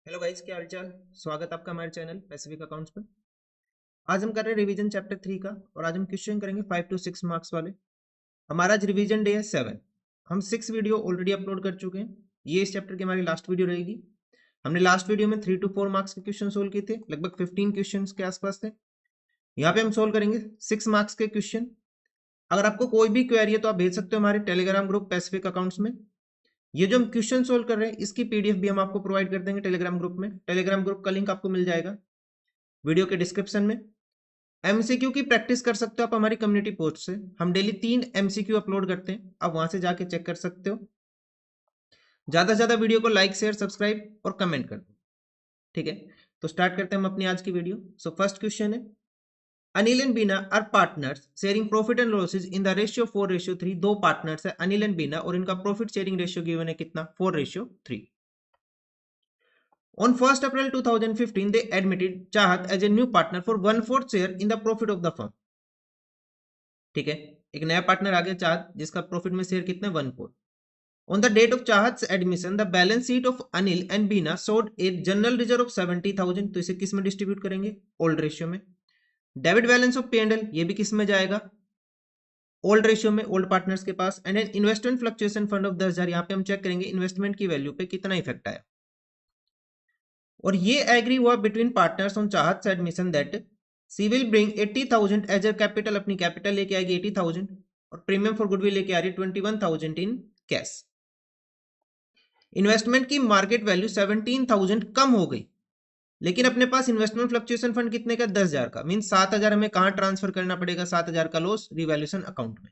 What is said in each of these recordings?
Hello guys, क्या हालचाल। स्वागत आपका हमारे चैनल पैसिफिक अकाउंट्स पर। आज हम कर रहे हैं रिवीजन चैप्टर 3 का और आज हम क्वेश्चन करेंगे 5 to 6 मार्क्स वाले। हमारा आज रिवीजन डे है 7। हम 6 वीडियो ऑलरेडी अपलोड कर चुके हैं। ये इस चैप्टर की हमारी लास्ट वीडियो रहेगी। हमने लास्ट वीडियो में 3 to 4 मार्क्स के क्वेश्चन सोल्व किए थे, लगभग 15 क्वेश्चन के आसपास थे। यहाँ पे हम सोल्व करेंगे 6 मार्क्स के क्वेश्चन। अगर आपको कोई भी क्वेरी है तो आप भेज सकते हो हमारे टेलीग्राम ग्रुप पैसिफिक अकाउंट्स में। ये जो हम क्वेश्चन सोल्व कर रहे हैं इसकी पीडीएफ भी हम आपको प्रोवाइड कर देंगे टेलीग्राम ग्रुप में। टेलीग्राम ग्रुप का लिंक आपको मिल जाएगा वीडियो के डिस्क्रिप्शन में। एमसीक्यू की प्रैक्टिस कर सकते हो आप हमारी कम्युनिटी पोस्ट से। हम डेली 3 एमसीक्यू अपलोड करते हैं, आप वहां से जाके चेक कर सकते हो। ज्यादा से ज्यादा वीडियो को लाइक शेयर सब्सक्राइब और कमेंट कर दो, ठीक है। तो स्टार्ट करते हैं हम अपनी आज की वीडियो। सो फर्स्ट क्वेश्चन है, Anil and Bina are partners sharing profit and losses in the ratio 4:3। दो पार्टनर्स है अनिल एंड बीना और इनका प्रॉफिट शेयरिंग रेशियो गिवन है कितना, 4:3। On 1st April 2015, they admitted Chahat as a new partner for 1/4 share in the profit of the firm. ठीक है, एक नया पार्टनर आ गया चाहत, जिसका प्रॉफिट में शेयर कितना, 1/4। On the date of Chahat admission the balance sheet of Anil and Beena showed a general reserve of 70,000। तो इसे किस में डिस्ट्रीब्यूट करेंगे, ओल्ड रेशियो में। डेबिट बैलेंस ऑफ P&L ये भी किस में जाएगा, ओल्ड रेशियो में, ओल्ड पार्टनर्स के पास। And an investment fluctuation fund of 10,000। यहाँ पे हम चेक करेंगे इन्वेस्टमेंट की वैल्यू पे कितना इफेक्ट आया। और ये एग्री हुआ between partners on Chahat admission that she will bring 80,000 as a capital. अपनी कैपिटल लेके आएगी 80,000 और प्रीमियम फॉर गुडविल लेके आ रही है 21,000 इन कैश। इन्वेस्टमेंट की मार्केट वैल्यू 17,000 कम हो गई, लेकिन अपने पास इन्वेस्टमेंट फ्लक्चुएशन फंड कितने का, 10,000 का। मीन 7,000 हमें कहां ट्रांसफर करना पड़ेगा, 7,000 का लॉस रिवैल्यूएशन अकाउंट में।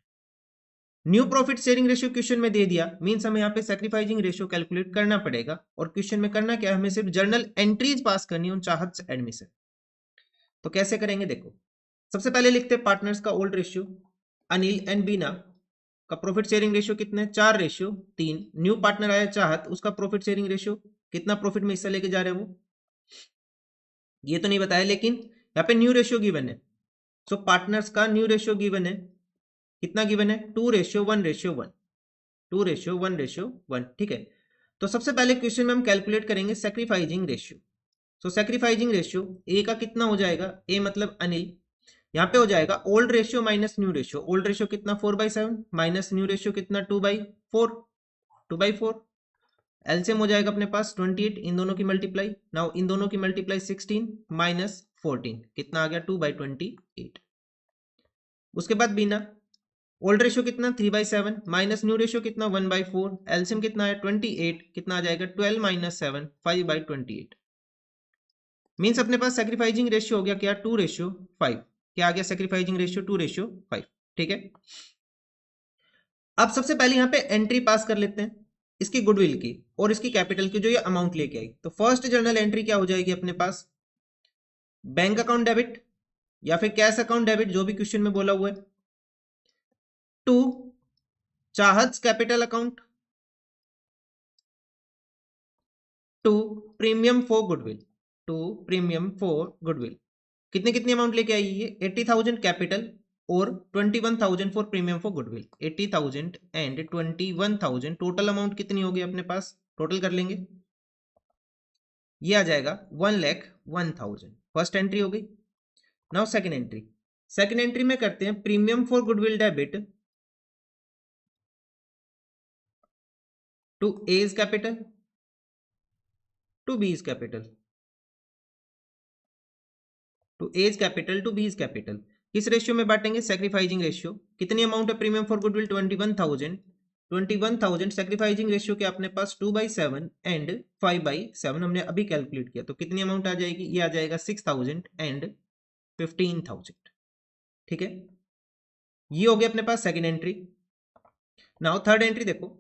New profit sharing ratio question में दे दिया, मींस हमें यहाँ पे सैक्रिफाइसिंग रेशियो कैलकुलेट करना पड़ेगा। और क्वेश्चन में करना क्या है, हमें सिर्फ जर्नल एंट्रीज पास करनी है उन चाहत एडमिशन। तो कैसे करेंगे, देखो। सबसे पहले लिखते हैं पार्टनर्स का ओल्ड रेशियो। अनिल एंड बीना का प्रॉफिट शेयरिंग रेशियो कितने, 4:3। न्यू पार्टनर आया चाहत, उसका प्रॉफिट शेयरिंग रेशियो कितना, प्रॉफिट में हिस्सा लेके जा रहे हैं वो, ये तो नहीं बताया, लेकिन यहाँ पे न्यू रेशियो गिवन है। सो पार्टनर्स का न्यू रेशियो गिवन है, कितना गिवन है, 2:1:1। 2:1:1, ठीक है। तो सबसे पहले क्वेश्चन में हम कैलकुलेट करेंगे sacrificing ratio. So sacrificing ratio A का कितना हो जाएगा, ए मतलब अनिल, यहाँ पे हो जाएगा old ratio minus new ratio. Old ratio कितना, 4/7 माइनस न्यू रेशियो कितना, 2/4। 2/4 एलसीएम हो जाएगा अपने पास 28। इन दोनों की मल्टीप्लाई, नाउ इन दोनों की मल्टीप्लाई 16 माइनस 14 कितना आ गया, 2/28। उसके बाद बीना, ओल्ड रेशियो कितना, 3/7 माइनस न्यू रेशियो कितना, 1/4। एलसीएम कितना है 28, कितना आ जाएगा 12 माइनस 7, 5/28। मीन्स अपने पास सैक्रिफाइसिंग रेशियो हो गया क्या, 2:5। क्या आ गया सैक्रिफाइसिंग रेशियो, 2:5, ठीक है। अब सबसे पहले यहाँ पे एंट्री पास कर लेते हैं इसकी गुडविल की और इसकी कैपिटल की, जो ये अमाउंट लेके आई। तो फर्स्ट जर्नल एंट्री क्या हो जाएगी अपने पास, बैंक अकाउंट डेबिट या फिर कैश अकाउंट डेबिट, जो भी क्वेश्चन में बोला हुआ है, to Chahat capital account, to premium for goodwill, to premium for goodwill. कितने कितनी अमाउंट लेके आई है, 80,000 कैपिटल और 21,000 for premium for goodwill. 80,000 and 21,000 total amount कितनी होगी अपने पास, टोटल कर लेंगे, ये आ जाएगा 1,01,000। फर्स्ट एंट्री हो गई। Now second entry, second entry में करते हैं premium for goodwill debit to A's capital to B's capital, to A's capital to B's capital. किस रेशियो में बांटेंगे, सैक्रिफाइसिंग रेशियो। कितनी अमाउंट है premium for goodwill, 21,000। 21,000 sacrificing ratio के अपने पास 2/7 एंड 5/7 हमने अभी कैलकुलेट किया। तो कितनी अमाउंट आ जाएगी, ये आ जाएगा 6,000 एंड 15,000, ठीक है। ये हो गया अपने पास second entry. Now third entry देखो,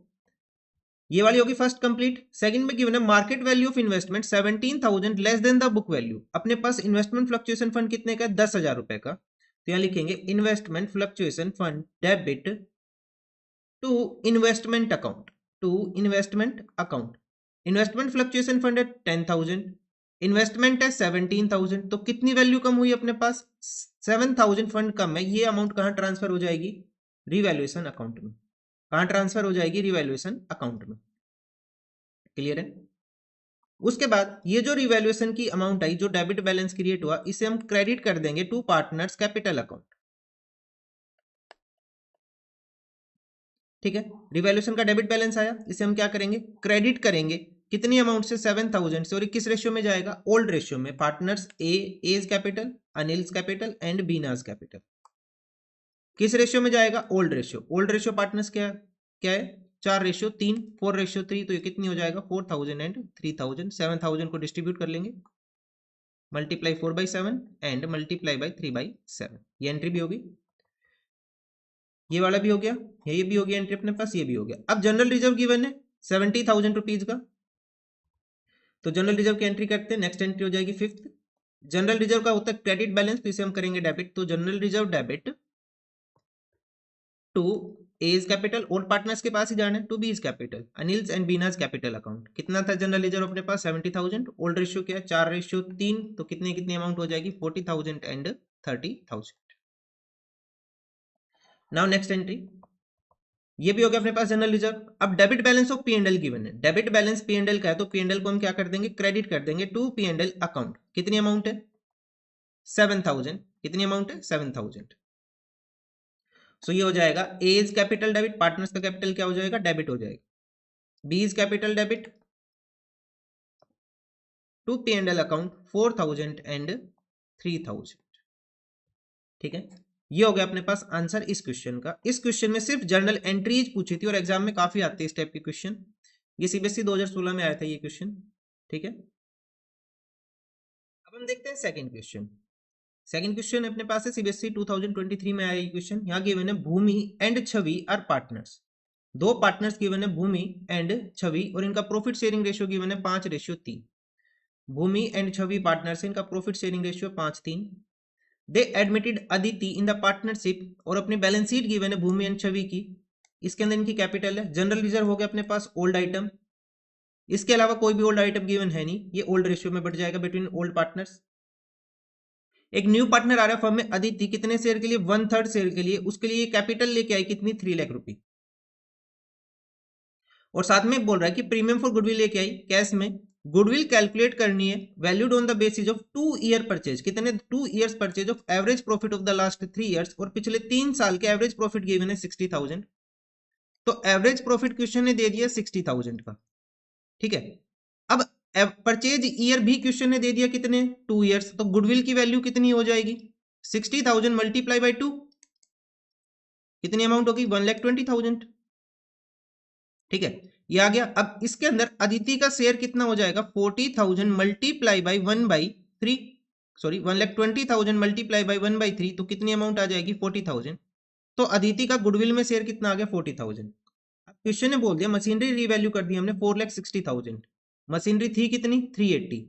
ये वाली होगी फर्स्ट कंप्लीट। सेकंड में गिवन है market value of investment 17,000 less than the book value. अपने पास इन्वेस्टमेंट फ्लक्चुएशन फंड कितने का, 10,000 रुपए का। तो यहां लिखेंगे investment fluctuation fund debit to investment account, to investment account. Investment fluctuation fund है 10,000, इन्वेस्टमेंट है 17,000। तो कितनी वैल्यू कम हुई अपने पास, 7,000 फंड कम है। ये अमाउंट कहां ट्रांसफर हो जाएगी, रिवैल्यूएशन अकाउंट में। कहां ट्रांसफर हो जाएगी, रिवैल्यूएशन अकाउंट में। क्लियर है। उसके बाद ये जो रिवैल्यूएशन की अमाउंट आई, जो डेबिट बैलेंस क्रिएट हुआ, इसे हम क्रेडिट कर देंगे टू पार्टनर्स कैपिटल अकाउंट। ठीक है, रिवैल्यूएशन का डेबिट बैलेंस आया, इसे हम क्या करेंगे, क्रेडिट करेंगे। कितनी अमाउंट से, 7000 से। और किस रेशियो में जाएगा, ओल्ड रेशियो में। Partners A's capital, Anil's capital and Beena's capital. किस रेशियो में जाएगा, old ratio. Old ratio partners क्या क्या है, 4:3, 4:3। तो ये कितनी हो जाएगा, 4000 एंड 3000। 7000 को डिस्ट्रीब्यूट कर लेंगे, मल्टीप्लाई 4/7 एंड मल्टीप्लाई बाई 3/7। ये एंट्री भी होगी, ये वाला भी हो गया, ये भी हो गया एंट्री अपने पास, ये भी हो गया। अब जनरल रिजर्व गिवन है 70,000 रुपीज का, तो जनरल रिजर्व की एंट्री करते हैं। नेक्स्ट एंट्री हो जाएगी फिफ्थ। जनरल रिजर्व का होता है क्रेडिट बैलेंस, तो इसे हम करेंगे डेबिट। तो general reserve debit to A's capital, old partners के पास ही जाना है, to B's capital, Anil's and Beena's capital account. कितना था जनरल रिजर्व अपने पास, 70,000। ओल्ड रेशियो क्या है, 4:3। तो कितनी कितनी अमाउंट हो जाएगी, 40,000 एंड 30,000। नाउ नेक्स्ट एंट्री, ये भी हो गया अपने पास जनरल रिजर्व। अब debit balance of P and L given है। Debit balance P and L का है, तो पी एंड एल को हम क्या कर देंगे, क्रेडिट कर देंगे to P and L account. कितनी अमाउंट है, 7000। कितनी अमाउंट है, 7000। सो ये हो जाएगा एज कैपिटल डेबिट, पार्टनर्स का कैपिटल क्या हो जाएगा, डेबिट हो जाएगा। B's capital debit to P and L account 4000 and 3000। ठीक है, ये हो गया अपने पास आंसर इस क्वेश्चन का। इस क्वेश्चन में सिर्फ जर्नल एंट्रीज पूछी थी और एग्जाम में काफी आते हैं इस टाइप के क्वेश्चन। ये सीबीएसई 2016 में आया था ये क्वेश्चन। ठीक है, अब हम देखते हैं सेकंड क्वेश्चन। सेकंड क्वेश्चन अपने पास है सीबीएसई 2023 में आया ये क्वेश्चन। यहाँ गिवन है भूमि एंड छवि आर पार्टनर्स। दो पार्टनर्स गिवन है, भूमि एंड छवि, और इनका प्रॉफिट शेयरिंग रेशियो गिवन है 5:3। भूमि एंड छवि पार्टनर्स, इनका profit sharing ratio 5:3। They admitted Aditi in the partnership, और अपनी बैलेंस शीट गिवन है भूमि एंड छवि की। इसके अंदर इनकी कैपिटल है। जनरल रिजर्व हो गया अपने पास ओल्ड आइटम, इसके अलावा कोई भी ओल्ड आइटम गिवन है नहीं, ये ओल्ड रेशियो में बढ़ जाएगा बिटवीन ओल्ड पार्टनर्स। एक न्यू पार्टनर आ रहा है फर्म में, अदिति, कितने शेयर के लिए, 1/3 शेयर के लिए। उसके लिए कैपिटल लेके आई कितनी, 3 लाख रुपए। और साथ में बोल रहा है कि प्रीमियम फॉर गुडविल लेके आई कैश में। गुडविल कैलकुलेट करनी है valued on the basis of 2 year purchase. कितने, 2 years purchase of average profit of the last 3 years, और पिछले 3 साल के एवरेज प्रॉफिट गिवन है 60,000। तो एवरेज प्रॉफिट क्वेश्चन ने दे दिया 60,000 का। ठीक है, अब परचेज ईयर भी क्वेश्चन ने दे दिया कितने, 2 ईयर्स। तो गुडविल की वैल्यू कितनी हो जाएगी, 60,000 मल्टीप्लाई बाई 2, कितनी अमाउंट होगी, 1,20,000। ठीक है, ये आ गया। अब इसके अंदर अदिति का शेयर कितना हो जाएगा, 40,000 multiply by 1/3, sorry 1,20,000 multiply by 1/3। तो कितनी अमाउंट आ जाएगी, 40,000। तो अदिति का गुडविल में शेयर कितना आ गया, 40,000। अब क्वेश्चन ने बोल दिया मशीनरी रीवैल्यू कर दी हमने 4,60,000। मशीनरी थी कितनी, 380।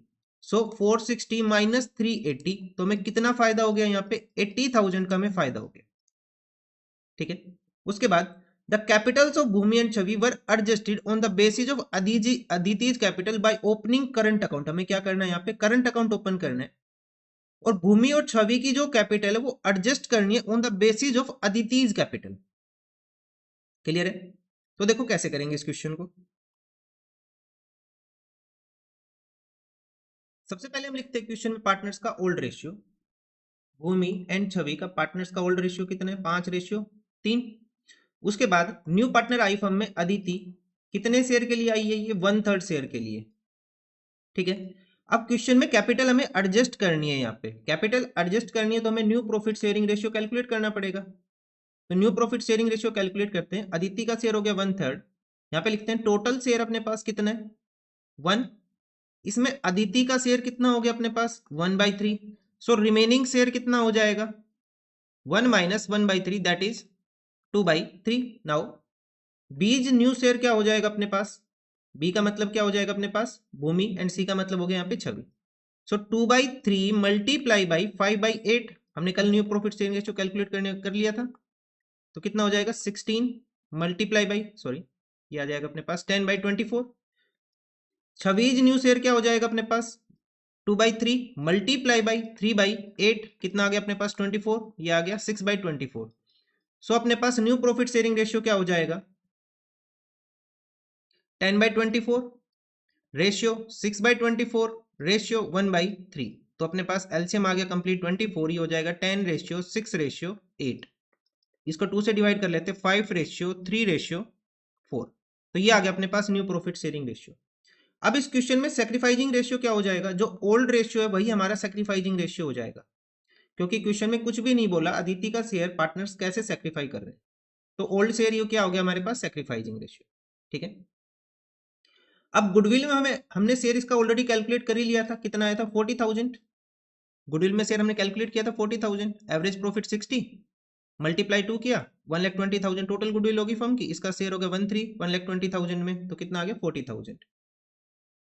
सो 460 माइनस 380, तो हमें कितना फायदा हो गया यहाँ पे, 80,000 का हमें फायदा हो गया। ठीक है, उसके बाद the capitals of Bhumi and Chhavi were adjusted on the basis of Aditi's capital by opening current account. हमें क्या करना है, यहाँ पे करंट अकाउंट ओपन करना है, और भूमि और छवि की जो कैपिटल है वो एडजस्ट करनी है on the basis of Aditi's capital. Clear है, तो देखो कैसे करेंगे इस क्वेश्चन को। सबसे पहले हम लिखते हैं क्वेश्चन में पार्टनर्स का ओल्ड रेशियो। भूमि एंड छवि का पार्टनर्स का ओल्ड रेशियो कितना है, 5:3। उसके बाद न्यू पार्टनर आई फर्म में अदिति, कितने शेयर के लिए आई है, ये 1/3 शेयर के लिए। ठीक है, अब क्वेश्चन में कैपिटल हमें एडजस्ट करनी है। यहाँ पे कैपिटल एडजस्ट करनी है, तो हमें new profit sharing ratio calculate करना पड़ेगा। तो new profit sharing ratio calculate करते हैं। अदिति का शेयर हो गया 1/3। यहाँ पे लिखते हैं टोटल शेयर अपने पास कितना है, 1। इसमें अदिति का शेयर कितना हो गया अपने पास, 1/3। सो रिमेनिंग शेयर कितना हो जाएगा, 1 माइनस 1/3, दैट इज 2/3। नाउ बीज न्यू शेयर क्या हो जाएगा अपने पास, बी का मतलब क्या हो जाएगा अपने पास, भूमि, एंड सी का मतलब हो गया यहाँ पे छवि। सो 2/3 मल्टीप्लाई बाई 5/8। हमने कल new profit sharing ratio calculate करने कर लिया था, तो कितना हो जाएगा, 16 मल्टीप्लाई बाई, सॉरी ये आ जाएगा अपने पास 10/24। छवीज न्यू शेयर क्या हो जाएगा अपने पास, 2/3 मल्टीप्लाई बाई 3/8, कितना आ गया अपने पास, 24। ये आ गया 6/24। सो अपने पास न्यू प्रॉफिट शेयरिंग रेशियो क्या हो जाएगा, 10/24। Ratio 6/24 ratio 1/3। तो अपने पास एलसीएम आ गया कंप्लीट 24, ही हो जाएगा 10:6:8। इसको 2 से डिवाइड कर लेते हैं 5:3:4। तो ये आ गया अपने पास न्यू प्रॉफिट शेयरिंग रेशियो। अब इस क्वेश्चन में सैक्रिफाइसिंग रेशियो क्या हो जाएगा, जो ओल्ड रेशियो है वही हमारा सैक्रिफाइसिंग रेशियो हो जाएगा, क्योंकि क्वेश्चन में कुछ भी नहीं बोला अदिति का शेयर पार्टनर्स कैसे सैक्रिफाई कर रहे हैं। तो ओल्ड शेयर ये क्या हो गया हमारे पास, सैक्रिफाइसिंग रेशियो। ठीक है, अब गुडविल में हमने शेयर इसका ऑलरेडी कैलकुलेट कर ही लिया था, कितना आया था 40,000। गुडविल में शेयर हमने कैलकुलेट किया था 40,000, एवरेज प्रॉफिट 60, मल्टीप्लाई 2 किया 1,20,000 टोटल गुडविल होगी फर्म की, इसका शेयर हो गया 1,20,000 में, तो कितना आ गया 40,000।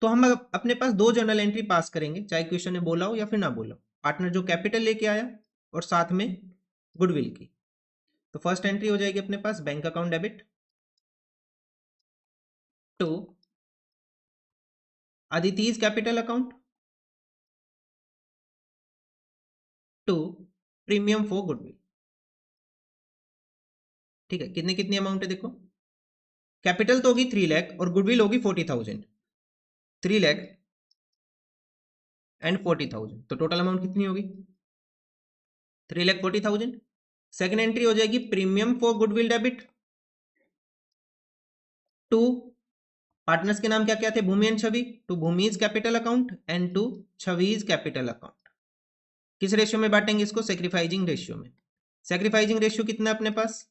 तो हम अपने पास दो जर्नल एंट्री पास करेंगे, चाहे क्वेश्चन ने बोला हो या फिर ना बोला हो। पार्टनर जो कैपिटल लेके आया और साथ में गुडविल की। तो फर्स्ट एंट्री हो जाएगी अपने पास bank account debit to Aditi's capital account to premium for goodwill. ठीक है, कितनी कितनी अमाउंट है देखो, कैपिटल तो होगी 3 लाख और गुडविल होगी 40,000, 3 लाख एंड 40,000, तो टोटल अमाउंट कितनी होगी 3,40,000। सेकेंड एंट्री हो जाएगी premium for goodwill debit to partners के नाम क्या क्या थे, Bhumi and Chhavi, to Bhumi's capital account and to Chhavi's capital account. किस रेशियो में बांटेंगे इसको, सेक्रीफाइजिंग रेशियो में। सेक्रीफाइजिंग रेशियो कितना है अपने पास,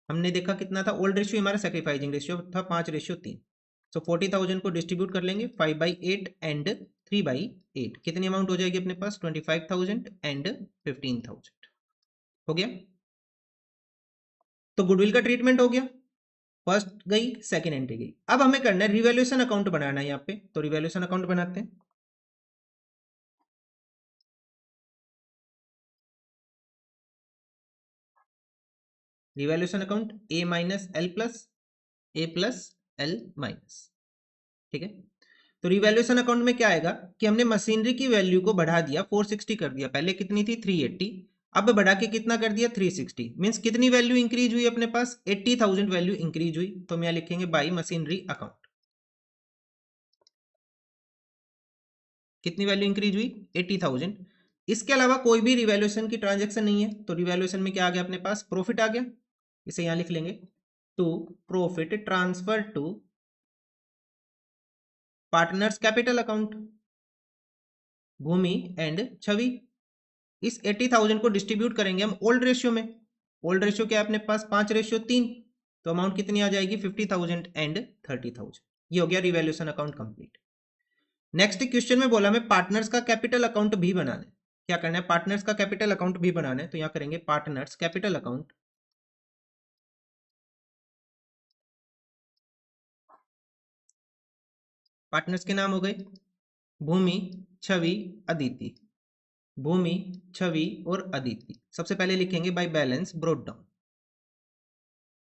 हमने देखा कितना था, ओल्ड रेशियो हमारा सेक्रीफाइजिंग रेशियो था 5:3। सो 40,000 को डिस्ट्रीब्यूट कर लेंगे 5/8 एंड 3/8, कितनी अमाउंट हो जाएगी अपने पास 25,000 एंड 15,000 हो गया। तो गुडविल का ट्रीटमेंट हो गया, फर्स्ट गई सेकंड एंट्री गई। अब हमें करना है रिवैल्यूएशन अकाउंट बनाना है यहाँ पे, तो रिवैल्यूएशन अकाउंट बनाते हैं। Revaluation account A-L+A+L-। ठीक है, तो रिवैल्यूएशन अकाउंट में क्या आएगा कि हमने मशीनरी की वैल्यू को बढ़ा दिया 460 कर दिया, पहले कितनी थी 380, अब बढ़ा के कितना कर दिया 360, मींस कितनी वैल्यू इंक्रीज हुई अपने पास 80,000 वैल्यू इंक्रीज हुई। तो हम यहाँ लिखेंगे बाई मशीनरी अकाउंट, कितनी वैल्यू इंक्रीज हुई 80,000। इसके अलावा कोई भी रिवैल्यूएशन की ट्रांजेक्शन नहीं है, तो रिवैल्यूएशन में क्या आ गया अपने पास, प्रॉफिट आ गया, इसे यहां लिख लेंगे to profit transfer to partners capital account Bhumi and Chhavi. इस 80,000 को डिस्ट्रीब्यूट करेंगे हम ओल्ड रेशियो में, ओल्ड रेशियो क्या है अपने पास 5:3, तो अमाउंट कितनी आ जाएगी 50,000 एंड 30,000। ये हो गया revaluation account complete. Next question में बोला हमें पार्टनर्स का कैपिटल अकाउंट भी बनाना है, क्या करना है पार्टनर्स का कैपिटल अकाउंट भी बनाना है, तो यहां करेंगे पार्टनर्स कैपिटल अकाउंट पार्टनर्स के नाम हो गए भूमि छवि अदिति, भूमि छवि और अदिति। सबसे पहले लिखेंगे बाय बैलेंस ब्रोट डाउन,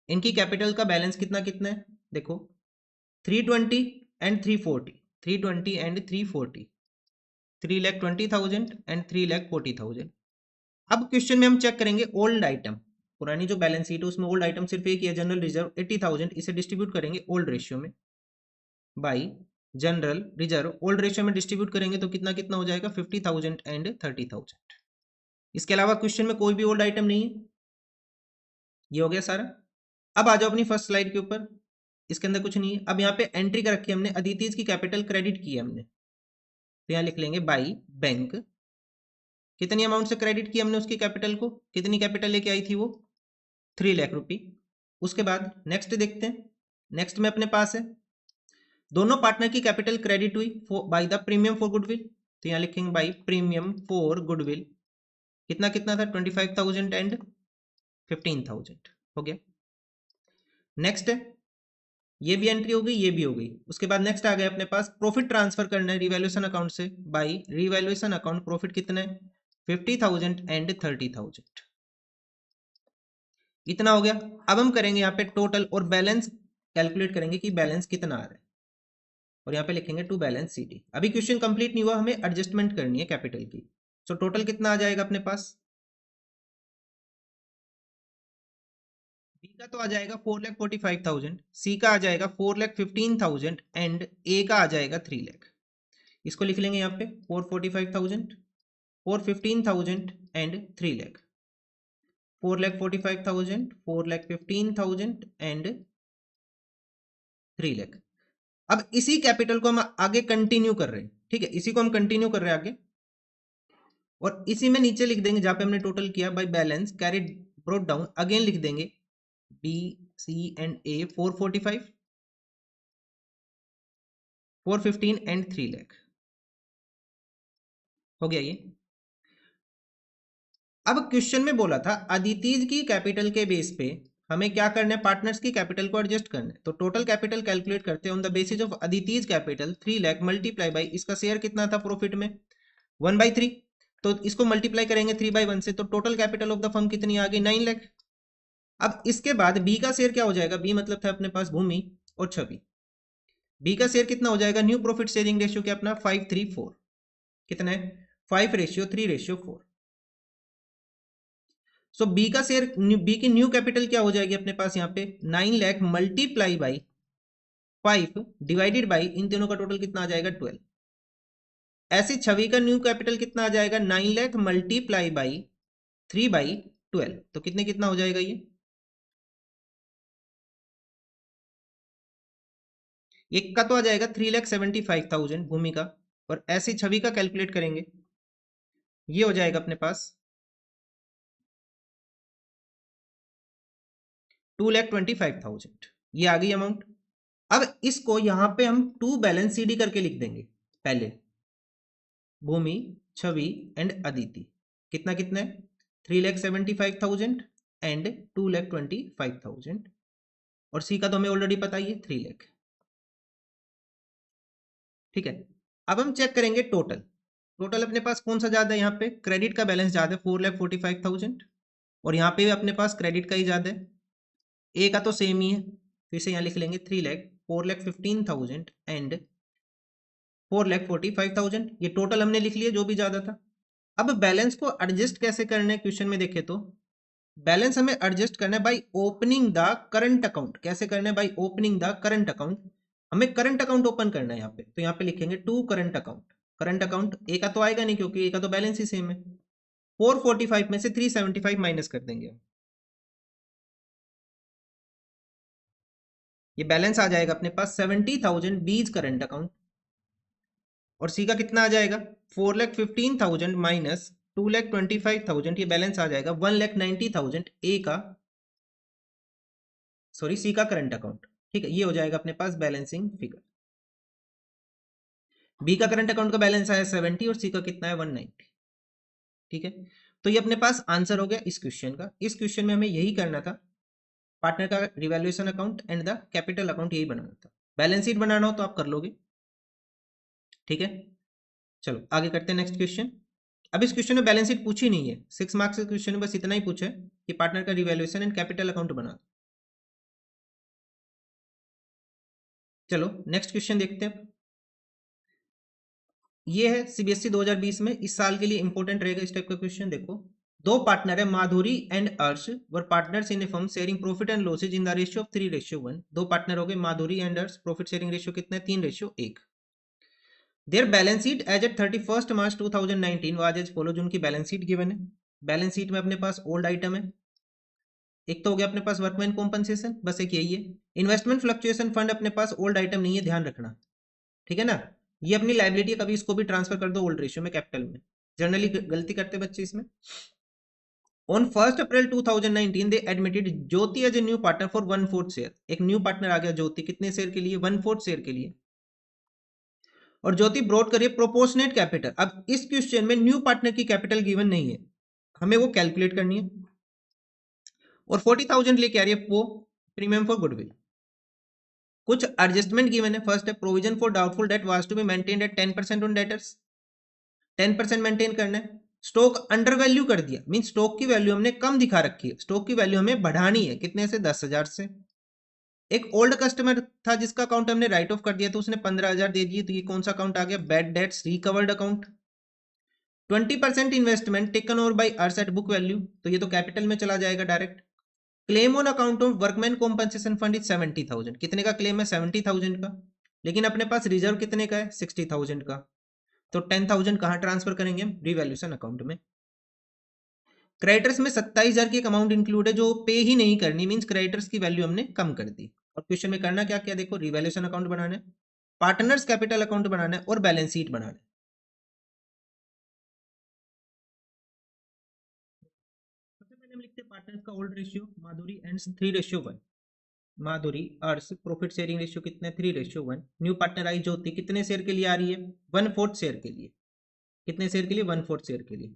इनकी कैपिटल का बैलेंस कितना कितना है देखो 320 एंड 340, 320 एंड 340, 3,20,000 एंड 3,40,000। अब क्वेश्चन में हम चेक करेंगे ओल्ड आइटम, पुरानी जो बैलेंस शीट है उसमें ओल्ड आइटम सिर्फ एक ही है, जनरल रिजर्व 80,000, इसे डिस्ट्रीब्यूट करेंगे ओल्ड रेशियो में by general reserve, old ratio में डिस्ट्रीब्यूट करेंगे तो कितना कितना हो जाएगा 50,000 एंड 30,000। इसके अलावा क्वेश्चन में कोई भी ओल्ड आइटम नहीं है, ये हो गया सारा। अब आ जाओ अपनी फर्स्ट स्लाइड के ऊपर, इसके अंदर कुछ नहीं है। अब यहाँ पे एंट्री कर रखी है हमने, अदितिज की कैपिटल क्रेडिट की है हमने, तो यहाँ लिख लेंगे बाई बैंक, कितनी अमाउंट से क्रेडिट की हमने उसकी कैपिटल को, कितनी कैपिटल लेके आई थी वो 3 लाख रुपी। उसके बाद नेक्स्ट देखते हैं, नेक्स्ट में अपने पास है दोनों पार्टनर की कैपिटल क्रेडिट हुई by the premium for goodwill, तो यहाँ लिखेंगे बाई प्रीमियम फॉर गुडविल, कितना कितना था 25,000 एंड 15,000 हो गया। नेक्स्ट है ये भी एंट्री हो गई, ये भी हो गई। उसके बाद नेक्स्ट आ गया अपने पास प्रॉफिट ट्रांसफर करना है रिवैल्यूएशन अकाउंट से बाई रिवैल्यूएशन अकाउंट, प्रॉफिट कितना है 50,000 एंड 30,000, इतना हो गया। अब हम करेंगे यहाँ पे टोटल और बैलेंस कैलकुलेट करेंगे कि बैलेंस कितना आ रहा है, और यहाँ पे लिखेंगे टू बैलेंस सीटी। अभी क्वेश्चन कंप्लीट नहीं हुआ, हमें एडजस्टमेंट करनी है कैपिटल की। सो टोटल कितना आ जाएगा अपने पास, बी का तो आ जाएगा 4,45,000, सी का आ जाएगा 4,15,000 एंड ए का आ जाएगा 3 लाख। इसको लिख लेंगे यहाँ पे 4,45,000, 4,15,000 एंड 3 लाख। 4,45,000, 4,15,000 एंड 3 लाख। अब इसी कैपिटल को हम आगे कंटिन्यू कर रहे हैं, ठीक है, इसी को हम कंटिन्यू कर रहे हैं आगे, और इसी में नीचे लिख देंगे जहां पे हमने टोटल किया by balance carried brought down, again लिख देंगे B C and A 445, 415 and 3 lakh. हो गया ये। अब क्वेश्चन में बोला था अदितिज की कैपिटल के बेस पे हमें क्या करना है, पार्टनर्स की कैपिटल को एडजस्ट करना है। तो टोटल कैपिटल कैलकुलेट करते हैं on the basis of Aditi's capital 3 lakh multiply by इसका शेयर कितना था प्रॉफिट में 1/3, तो इसको मल्टीप्लाई करेंगे 3/1 से, तो total capital of the firm कितनी आ गई 9 लाख। अब इसके बाद बी का शेयर क्या हो जाएगा, बी मतलब था अपने पास भूमि और छवि, बी का शेयर कितना हो जाएगा, न्यू प्रॉफिट शेयरिंग रेशियो क्या अपना 5:3:4, कितना है 5:3:4। सो बी का शेयर, बी की न्यू कैपिटल क्या हो जाएगी अपने पास यहाँ पे 9 lakh multiply by 5 divided by इन तीनों का टोटल कितना आ जाएगा 12। ऐसे छवि का न्यू कैपिटल कितना आ जाएगा 9 लाख मल्टीप्लाई बाई 3/12, तो कितने कितना हो जाएगा ये, एक का तो आ जाएगा 3,75,000 भूमि का, और ऐसी छवि का कैलकुलेट करेंगे ये हो जाएगा अपने पास 2,25,000, ये आ गई अमाउंट। अब इसको यहां पे हम टू बैलेंस सीडी करके लिख देंगे, पहले भूमि छवि एंड अदिति, कितना कितना है 3,75,000 एंड 2,25,000, और सी का तो हमें ऑलरेडी पता ही है 3 लाख, ठीक है। अब हम चेक करेंगे टोटल, टोटल अपने पास कौन सा ज्यादा है, यहाँ पे क्रेडिट का बैलेंस ज्यादा है 4,45,000, और यहाँ पे अपने पास क्रेडिट का ही ज्यादा है, ए का तो सेम ही है, फिर से यहाँ लिख लेंगे 3 लाख 4,15,000 एंड 4,45,000, ये टोटल हमने लिख लिया जो भी ज्यादा था। अब बैलेंस को एडजस्ट कैसे करना है, क्वेश्चन में देखे तो बैलेंस हमें एडजस्ट करना है by opening the current account. कैसे करना है, by opening the current account, हमें करंट अकाउंट ओपन करना है यहाँ पे, तो यहाँ पे लिखेंगे to current account. Current account A का तो आएगा नहीं क्योंकि ए का तो बैलेंस ही सेम है, 445 में से 375 माइनस कर देंगे, ये बैलेंस आ जाएगा अपने पास 70,000 बीज करंट अकाउंट, और सी का कितना आ जाएगा 4,15,000 माइनस 2,25,000, ये बैलेंस आ जाएगा 1,90,000 ए का, सॉरी सी का करंट अकाउंट, ठीक है, ये हो जाएगा अपने पास बैलेंसिंग फिगर। बी का करंट अकाउंट का बैलेंस आया 70 और सी का कितना है 190, ठीक है। तो ये अपने पास आंसर हो गया इस क्वेश्चन का। इस क्वेश्चन में हमें यही करना था, पार्टनर का revaluation account and the capital account यही बनाना था। बैलेंस शीट बनाना हो तो आप कर लोगे, ठीक है। चलो आगे करते हैं नेक्स्ट क्वेश्चन। अब इस क्वेश्चन में बैलेंस शीट पूछी नहीं है, 6 मार्क्स के क्वेश्चन में बस इतना ही पूछा है कि पार्टनर का रिवैल्यूएशन एंड कैपिटल अकाउंट बना। चलो नेक्स्ट क्वेश्चन देखते हैं। ये है सीबीएसई 2020 में, इस साल के लिए इंपॉर्टेंट रहेगा इस टाइप का क्वेश्चन। देखो, दो पार्टनर है Madhuri and Arsh were partners in a firm sharing profit and losses in the ratio of 3:1। दो पार्टनर हो गए Madhuri and Arsh, profit sharing ratio कितना है 3:1। Their balance sheet as at 31 March 2019 was as follow, जो उनकी बैलेंस शीट गिवन है। Balance sheet में अपने पास ओल्ड आइटम है, एक तो हो गया अपने पास वर्कमैन कॉम्पनसेशन, बस एक यही है। इन्वेस्टमेंट फ्लक्चुएशन फंड अपने पास ओल्ड आइटम नहीं है, ध्यान रखना, ठीक है ना। ये अपनी लाइबिलिटी, कभी इसको भी ट्रांसफर कर दो ओल्ड रेशियो में कैपिटल में, जनरली गलती करते बच्चे इसमें। On 1 April 2019 they admitted Jyoti as a new partner for 1/4 share. एक न्यू पार्टनर आ गया ज्योति, कितने शेयर के लिए 1/4 शेयर के लिए, और ज्योति ब्रॉट करिए प्रोपोर्शनेट कैपिटल। अब इस क्वेश्चन में न्यू पार्टनर की कैपिटल गिवन नहीं है, हमें वो कैलकुलेट करनी है, और 40,000 लेके आ रही है वो प्रीमियम फॉर गुडविल। कुछ एडजस्टमेंट गिवन है। फर्स्ट है provision for doubtful debt was to be maintained at 10% on debtors, 10% maintain करना है। स्टॉक अंडर वैल्यू कर दिया, मीन स्टॉक की वैल्यू हमने कम दिखा रखी है, स्टॉक की वैल्यू हमें बढ़ानी है, कितने से 10,000 से। एक ओल्ड कस्टमर था जिसका अकाउंट हमने राइट ऑफ कर दिया, तो उसने 15,000 दे दिए, तो ये कौन सा अकाउंट आ गया, bad debts recovered account. 20% investment taken over by ours at book value, तो ये तो कैपिटल में चला जाएगा direct. Claim on account of workman compensation fund is 70,000। कितने का क्लेम है? 70,000 का। लेकिन अपने पास रिजर्व कितने का है? 60,000 का। तो 10,000 कहाँ ट्रांसफर करेंगे हम? रिवैल्यूएशन अकाउंट में। क्रेडिटर्स में 27,000 की एक अमाउंट इंक्लूड है जो पे ही नहीं करनी, मींस क्रेडिटर्स की वैल्यू हमने कम कर दी। और क्वेश्चन में करना क्या क्या देखो, रिवैल्यूएशन अकाउंट बनाना है, पार्टनर्स कैपिटल अकाउंट बनाना है और बैलेंस शीट बनाना है। सबसे पहले हम लिखते हैं पार्टनर्स का old ratio, Madhuri and 3:1। Madhuri Arsh profit sharing ratio कितने? 3:1। न्यू पार्टनर आई ज्योति कितने शेयर के लिए आ रही है? 1/4 शेयर के लिए। कितने शेयर के लिए? 1/4 शेयर के लिए।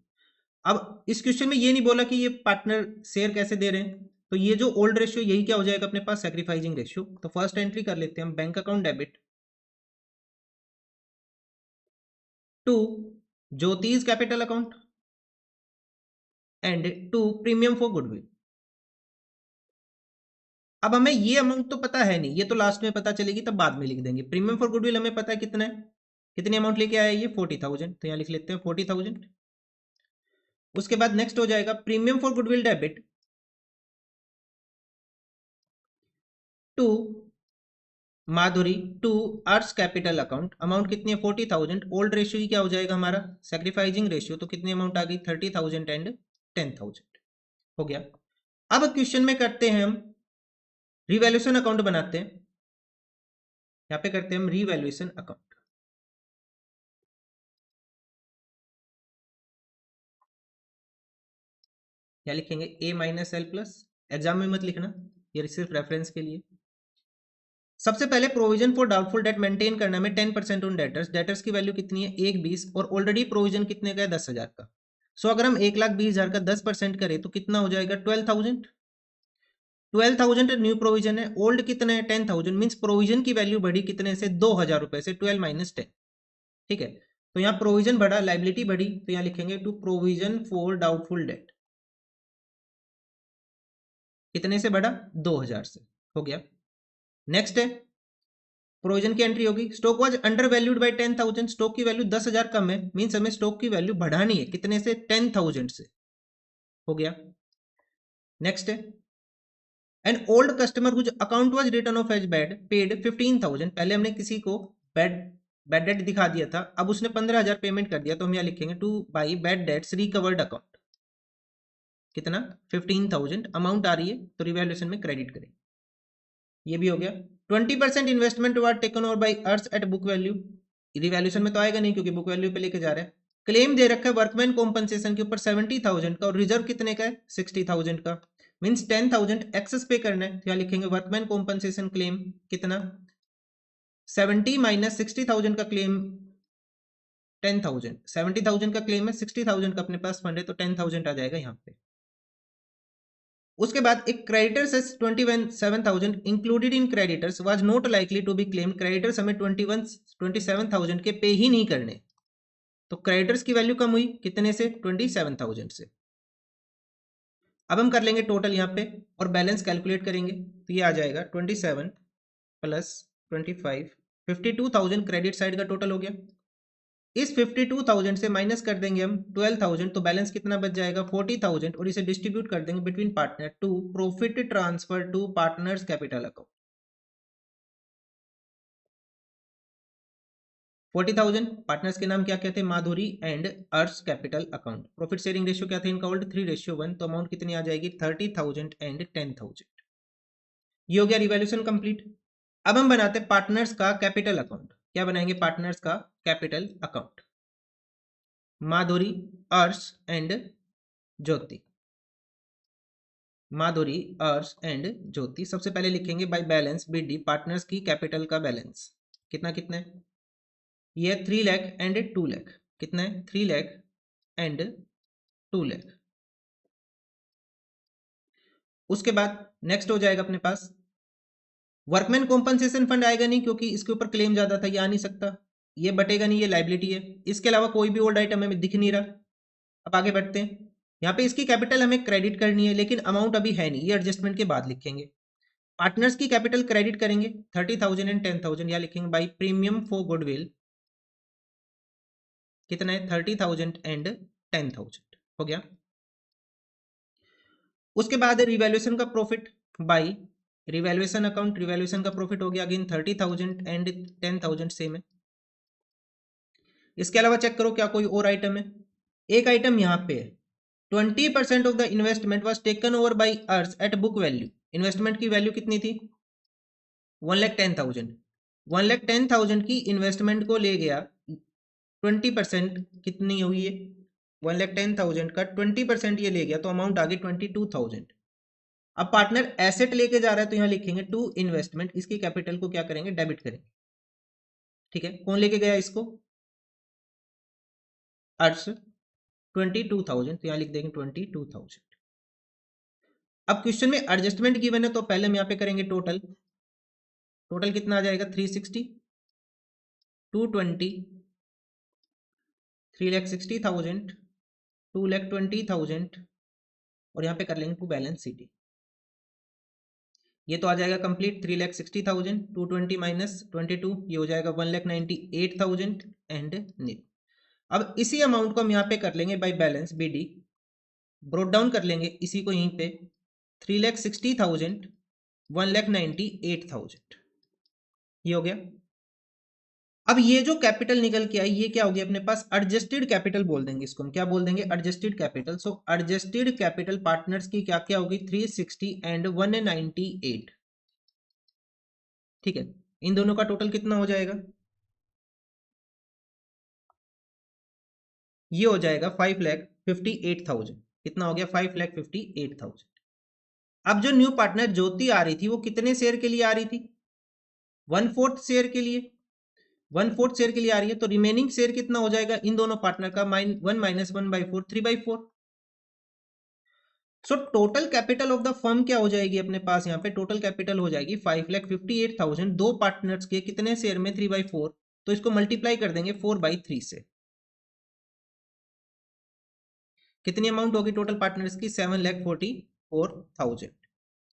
अब इस क्वेश्चन में ये नहीं बोला कि ये पार्टनर शेयर कैसे दे रहे हैं, तो ये जो ओल्ड रेशियो यही क्या हो जाएगा अपने पास? Sacrificing ratio. तो फर्स्ट एंट्री कर लेते हैं हम, bank account debit to Jyoti's capital account and to premium for goodwill. अब हमें ये अमाउंट तो पता है नहीं, ये तो लास्ट में पता चलेगी तब बाद में लिख देंगे। प्रीमियम फॉर गुडविल हमें पता है कितना है, कितनी अमाउंट लेके आया ये? 40,000। तो यहाँ लिख लेते हैं 40,000। उसके बाद नेक्स्ट हो जाएगा premium for goodwill debit to Madhuri to Arsh capital account. Amount कितनी है? 40,000। ओल्ड रेशियो ही क्या हो जाएगा हमारा? Sacrificing ratio. तो कितनी अमाउंट आ गई? 30,000 एंड 10,000 हो गया। अब क्वेश्चन में करते हैं हम रिवैल्यूएशन अकाउंट बनाते हैं। यहाँ पे करते हैं हम रिवैल्यूएशन अकाउंट। क्या लिखेंगे? ए माइनस एल प्लस। एग्जाम में मत लिखना, ये सिर्फ रेफरेंस के लिए। सबसे पहले provision for doubtful date maintain करना में 10% ऑन डेटर्स। डेटर्स की वैल्यू कितनी है? 1,20। और ऑलरेडी प्रोविजन कितने का है? 10,000 का। सो अगर हम 1,20,000 का 10% करें तो कितना हो जाएगा? 12,000। 12,000 न्यू प्रोविजन है, ओल्ड कितने है? 10,000। मीन्स प्रोविजन की वैल्यू बढ़ी कितने से? 2,000 रुपए से। 12 माइनस 10। ठीक है, तो यहाँ प्रोविजन बढ़ा, लाइबिलिटी बढ़ी, तो यहाँ लिखेंगे to provision for doubtful debt. कितने से बढ़ा? 2,000 से। हो गया। नेक्स्ट है प्रोविजन की एंट्री होगी, stock was under valued bye 10,000। Stock की वैल्यू 10,000 कम है, मीन्स हमें स्टॉक की वैल्यू बढ़ानी है। कितने से? 10,000 से। हो गया। नेक्स्ट है an old customer whose account was written off as bad paid 15,000। पहले हमने किसी को बैड बैड डेट दिखा दिया था, अब उसने 15,000 पेमेंट कर दिया, तो हम यहाँ लिखेंगे two by bad debts recovered account. कितना? 15,000 अमाउंट आ रही है, तो रिवैल्यूएशन में क्रेडिट करें। ये भी हो गया। 20% investment were taken over by ours at book value. Revaluation में तो आएगा नहीं क्योंकि बुक वैल्यू पे लेके जा रहे हैं। क्लेम दे रखा है वर्कमैन कॉम्पनसेशन के ऊपर 70,000 का, और रिजर्व कितने का है? 60,000 का। मीन्स 10,000 एक्सेस पे करना है, तो यहाँ लिखेंगे वर्कमैन कॉम्पनसेशन क्लेम कितना? 70 माइनस 60,000 का क्लेम 10,000। 70,000 का क्लेम है, 60,000 का अपने पास फंड है, तो 10,000 आ जाएगा यहाँ पे। उसके बाद एक creditors as 27,000 included in creditors was not likely to be claim. Creditors हमें 27,000 के पे ही नहीं करने, तो क्रेडिटर्स की वैल्यू कम हुई कितने से? 27,000 से। अब हम कर लेंगे टोटल यहाँ पे और बैलेंस कैलकुलेट करेंगे, तो ये आ जाएगा 27 प्लस 25, 52,000 क्रेडिट साइड का टोटल हो गया। इस 52,000 से माइनस कर देंगे हम 12,000, तो बैलेंस कितना बच जाएगा? 40,000। और इसे डिस्ट्रीब्यूट कर देंगे between partner to profit transfer to partners capital account. 40,000 partners के नाम क्या क्या थे? माधुरी एंड अर्स capital account. Profit sharing ratio क्या था इनका? ओल्ड 3:1। तो अमाउंट कितनी आ जाएगी? 30,000 एंड 10,000। ये हो गया रिवैल्यूएशन कंप्लीट। अब हम बनाते हैं पार्टनर्स का कैपिटल अकाउंट। क्या बनाएंगे? पार्टनर्स का कैपिटल अकाउंट। माधुरी अर्स एंड ज्योति। माधुरी अर्स एंड ज्योति। सबसे पहले लिखेंगे बाय बैलेंस बीडी पार्टनर्स की कैपिटल का बैलेंस कितना कितना है? ये 3 लाख एंड 2 लाख। कितना है? 3 लाख एंड 2 लाख। उसके बाद नेक्स्ट हो जाएगा अपने पास वर्कमैन कॉम्पनसेशन फंड आएगा नहीं क्योंकि इसके ऊपर क्लेम ज्यादा था, ये आ नहीं सकता, ये बटेगा नहीं, ये लाइबिलिटी है। इसके अलावा कोई भी ओल्ड आइटम हमें दिख नहीं रहा। अब आगे बढ़ते हैं, यहाँ पे इसकी कैपिटल हमें क्रेडिट करनी है, लेकिन अमाउंट अभी है नहीं, ये एडजस्टमेंट के बाद लिखेंगे। पार्टनर्स की कैपिटल क्रेडिट करेंगे 30,000 एंड 10,000, या लिखेंगे बाई प्रीमियम फॉर गुडविल कितना है? 30,000 एंड 10,000 हो गया। उसके बाद रिवैल्यूएशन का profit by revaluation account, revaluation का प्रॉफिट हो गया अगेन 30,000 एंड 10,000 सेम है। इसके अलावा चेक करो क्या कोई और आइटम है। एक आइटम यहाँ पे है 20% of the investment was taken over by us at book value. Investment की वैल्यू कितनी थी 1,10,000। 1,10,000 की इन्वेस्टमेंट को ले गया 20% कितनी हुई है 1,10,000 का 20% ये ले गया तो अमाउंट आ गई 22,000। अब पार्टनर एसेट लेके जा रहा है तो यहां लिखेंगे टू इन्वेस्टमेंट, इसकी कैपिटल को क्या करेंगे डेबिट करेंगे। ठीक है, कौन लेके गया इसको अर्श 22,000 तो यहां लिख देंगे 22,000। अब क्वेश्चन में एडजस्टमेंट गिवन है तो पहले हम यहाँ पे करेंगे टोटल। टोटल कितना आ जाएगा 360, 220, 3,60,000, 2,20,000 और यहाँ पे कर लेंगे टू बैलेंस शीट। ये तो आ जाएगा कंप्लीट 3,60,000, 220 माइनस 22 ये हो जाएगा 1,98,000 एंड नील। अब इसी अमाउंट को हम यहाँ पे कर लेंगे by balance BD, brought down कर लेंगे इसी को यहीं पे 3,60,000, 1,98,000 ये हो गया। अब ये जो कैपिटल निकल के आई ये क्या हो गया अपने पास एडजस्टेड कैपिटल बोल देंगे इसको हम, क्या बोल देंगे एडजस्टेड कैपिटल। सो एडजस्टेड कैपिटल पार्टनर्स की क्या क्या होगी 360 एंड 198। ठीक है, इन दोनों का टोटल कितना हो जाएगा ये हो जाएगा 5,58,000। कितना हो गया 5,58,000। अब जो न्यू पार्टनर ज्योति आ रही थी वो कितने शेयर के लिए आ रही थी 1/4 शेयर के लिए, 1/4 शेयर के लिए आ रही है तो रिमेनिंग शेयर कितना हो जाएगा इन दोनों पार्टनर का 1 minus 1/4 3/4। So total capital of the firm क्या हो जाएगी अपने पास यहाँ पे टोटल कैपिटल हो जाएगी 5,58,000। दो पार्टनर्स के कितने शेयर में 3/4 तो इसको मल्टीप्लाई कर देंगे 4/3 से। कितनी अमाउंट होगी टोटल पार्टनर्स की 7,44,000।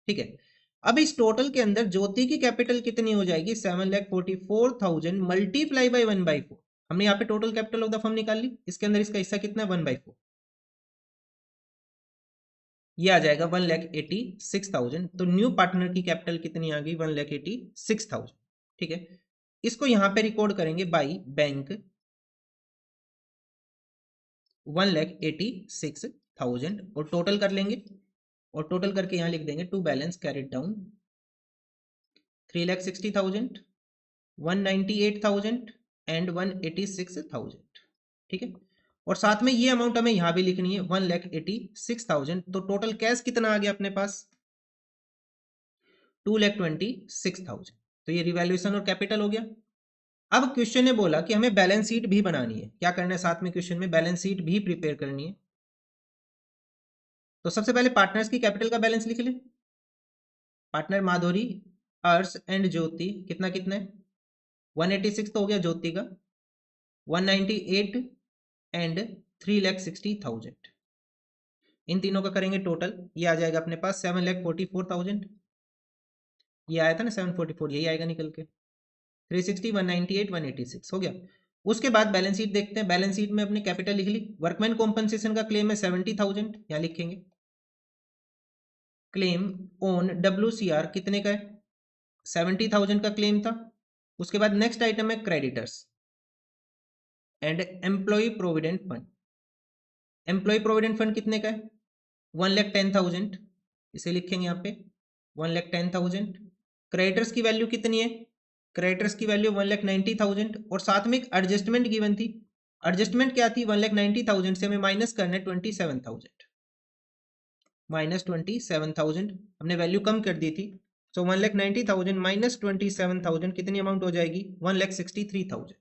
ठीक है, अब इस टोटल के अंदर ज्योति की कैपिटल कितनी हो जाएगी 7,44,000 मल्टीप्लाई बाई 1/4। हमने यहाँ पे total capital of the firm निकाल ली, इसके अंदर इसका हिस्सा कितना है 1/4 ये आ जाएगा 1,86,000। तो न्यू पार्टनर की कैपिटल कितनी आ गई 1,86,000। ठीक है, इसको यहां पे रिकॉर्ड करेंगे बाई बैंक 1,86,000 और टोटल कर लेंगे और टोटल करके यहां लिख देंगे to balance carried down 3,60,000, 198,000 and 186,000। ठीक है, और साथ में ये अमाउंट हमें यहां भी लिखनी है 1,86,000। तो टोटल कैश कितना आ गया अपने पास 2,26,000। तो ये रिवैल्यूएशन और कैपिटल हो गया। अब क्वेश्चन ने बोला कि हमें बैलेंस शीट भी बनानी है, क्या करना है साथ में क्वेश्चन में बैलेंस शीट भी प्रिपेयर करनी है। तो सबसे पहले पार्टनर्स की कैपिटल का बैलेंस लिख ले। पार्टनर माधुरी, अर्श एंड ज्योति कितना कितना है 186 तो हो गया ज्योति का, 198 एंड 3,60,000 इन तीनों का करेंगे टोटल ये आ जाएगा अपने पास 7,44,000। ये आया था ना 744 यही आएगा निकल के 360 198 186 हो गया। उसके बाद बैलेंस शीट देखते हैं। बैलेंस शीट में अपनी कैपिटल लिख ली। वर्कमैन कॉम्पनसेशन का क्लेम है 70,000 यहाँ लिखेंगे। क्लेम ऑन WCR कितने का है 70,000 का क्लेम था। उसके बाद नेक्स्ट आइटम है creditors and employee provident fund. Employee provident fund कितने का है 1,10,000 इसे लिखेंगे यहाँ पे 1,10,000। क्रेडिटर्स की वैल्यू कितनी है क्रेडिटर्स की वैल्यू 1,90,000 और साथ में एक एडजस्टमेंट गिवन थी। एडजस्टमेंट क्या थी 1,90,000 से हमें माइनस करना है 27,000 माइनस 27,000 हमने वैल्यू कम कर दी थी। सो 1,90,000 माइनस 27,000 कितनी अमाउंट हो जाएगी 1,63,000।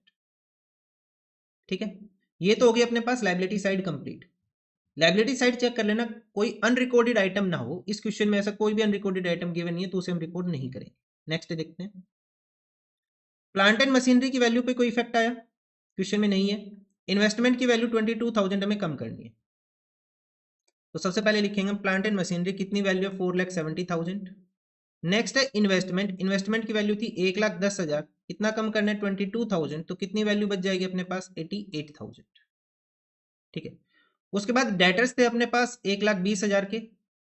ठीक है, ये तो हो गई अपने पास liability side complete. Liability side check कर लेना कोई अनरिकॉर्डेड आइटम ना हो। इस क्वेश्चन में ऐसा कोई भी अनरिकॉर्डेड आइटम गिवन नहीं है तो उसे हम रिकॉर्ड नहीं करेंगे। नेक्स्ट देखते हैं प्लांट एंड मशीनरी की वैल्यू पे कोई इफेक्ट आया क्वेश्चन में नहीं है। इन्वेस्टमेंट की वैल्यू 22,000 हमें कम करनी है तो सबसे पहले लिखेंगे प्लांट एंड मशीनरी कितनी वैल्यू है 4,70,000। नेक्स्ट है इन्वेस्टमेंट। इन्वेस्टमेंट की वैल्यू थी 1,10,000 कितना कम करना है 22,000 तो कितनी वैल्यू बच जाएगी अपने पास 88,000। ठीक है, उसके बाद डेटर्स थे अपने पास 1,20,000 के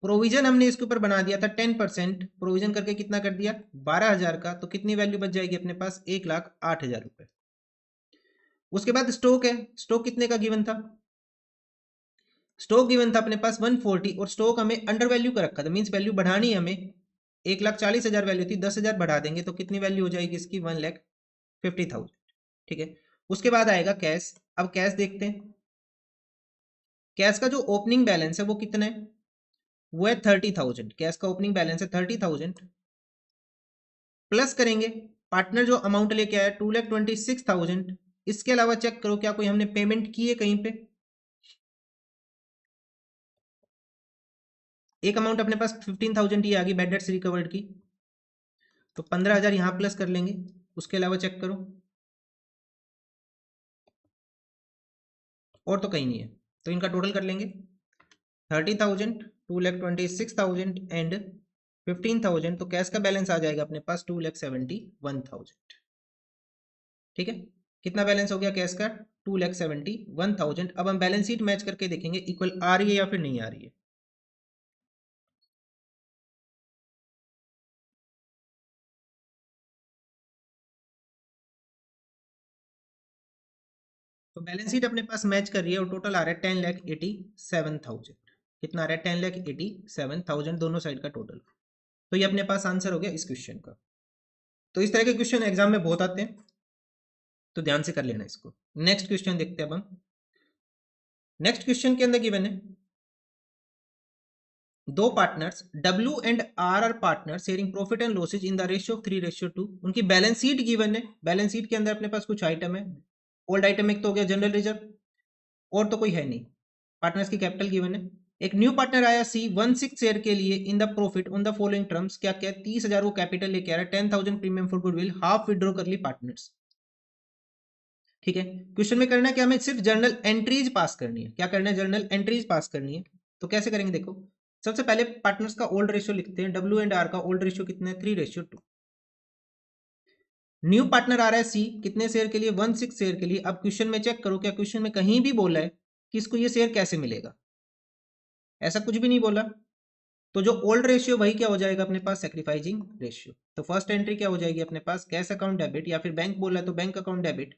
प्रोविजन हमने इसके ऊपर बना दिया था 10%, प्रोविजन करके कितना कर दिया 12,000 का, तो कितनी वैल्यू बच जाएगी अपने पास 1,08,000 रुपए। उसके बाद स्टॉक है, स्टॉक कितने का गिवन था, स्टॉक गिवन था अपने पास 140 और स्टॉक हमें अंडर वैल्यू का रखा था, मीन्स वैल्यू बढ़ानी है हमें, 1,40,000 वैल्यू थी, 10,000 बढ़ा देंगे तो कितनी वैल्यू हो जाएगी इसकी 1,50,000। ठीक है, उसके बाद आएगा कैश। अब कैश देखते हैं, कैश का जो ओपनिंग बैलेंस है वो कितना है, वो है 30,000। कैश का ओपनिंग बैलेंस है 30,000, प्लस करेंगे पार्टनर जो अमाउंट लेके आया 2,26,000। इसके अलावा चेक करो क्या कोई हमने पेमेंट की है कहीं पे, एक अमाउंट अपने पास 15,000 ही आ गई बैड डेट्स रिकवर्ड की, तो 15,000 यहां प्लस कर लेंगे। उसके अलावा चेक करो और तो कहीं नहीं है, तो इनका टोटल कर लेंगे 30,000, 2,26,000 एंड 15,000, तो कैश का बैलेंस आ जाएगा अपने पास 2,71,000। ठीक है, कितना बैलेंस हो गया कैश का 2,71,000। अब हम बैलेंस शीट मैच करके देखेंगे इक्वल आ रही है या फिर नहीं आ रही है। तो बैलेंस शीट अपने पास मैच कर रही है और टोटल आ रहा है 10,87,000। कितना आ रहा है 10,87,000 दोनों साइड का टोटल। तो ये अपने पास आंसर हो गया इस क्वेश्चन का। तो इस तरह के क्वेश्चन एग्जाम में बहुत आते हैं, तो ध्यान से कर लेना इसको। नेक्स्ट क्वेश्चन देखते हैं अब हम। नेक्स्ट क्वेश्चन के अंदर गिवन है दो partners W and R are partner sharing profit and losses in the ratio of 3:2। उनकी बैलेंस शीट गिवन है, बैलेंस शीट के अंदर अपने पास कुछ आइटम है, ओल्ड आइटम एक तो हो गया जनरल रिजर्व और तो कोई है नहीं, पार्टनर्स की कैपिटल गिवन है। एक न्यू पार्टनर आया C 1/6 शेयर के लिए इन the profit on the following terms. क्या क्या 30,000 वो कैपिटल लेके आ रहा है, 10,000 premium for goodwill, half withdraw कर ली पार्टनर्स। ठीक है, क्वेश्चन में करना है कि हमें सिर्फ जर्नल एंट्रीज पास करनी है। क्या करना है, जर्नल एंट्रीज पास करनी है। तो कैसे करेंगे देखो, सबसे पहले पार्टनर्स का ओल्ड रेशियो लिखते हैं, W एंड R का ओल्ड रेशियो कितना है 3:2। न्यू पार्टनर आ रहा है C कितने शेयर के लिए 1/6 शेयर के लिए। अब क्वेश्चन में चेक करो क्या क्वेश्चन में कहीं भी बोला है कि इसको ये शेयर कैसे मिलेगा, ऐसा कुछ भी नहीं बोला। तो जो ओल्ड रेशियो वही क्या हो जाएगा अपने पास सैक्रिफाइसिंग रेशियो। तो फर्स्ट एंट्री क्या हो जाएगी अपने पास कैश अकाउंट डेबिट, या फिर बैंक बोला है तो bank account debit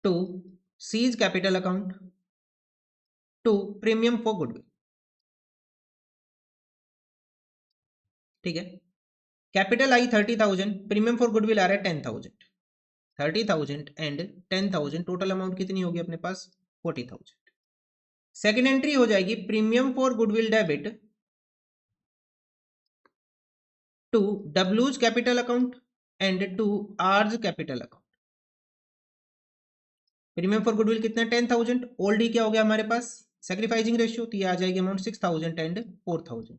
to C's capital account to premium for goodwill. ठीक है, कैपिटल आई 30,000, प्रीमियम फॉर गुडविल आ रहा है 10,000। 30,000 एंड 10,000 टोटल अमाउंट कितनी होगी अपने पास 40,000। सेकेंड एंट्री हो जाएगी premium for goodwill debit to डब्ल्यूज capital account and to R's capital account. Premium for goodwill कितना 10,000, ओल्ड ही क्या हो गया हमारे पास सैक्रिफाइसिंग रेशियो, तो ये आ जाएगी अमाउंट 6,000 एंड 4,000।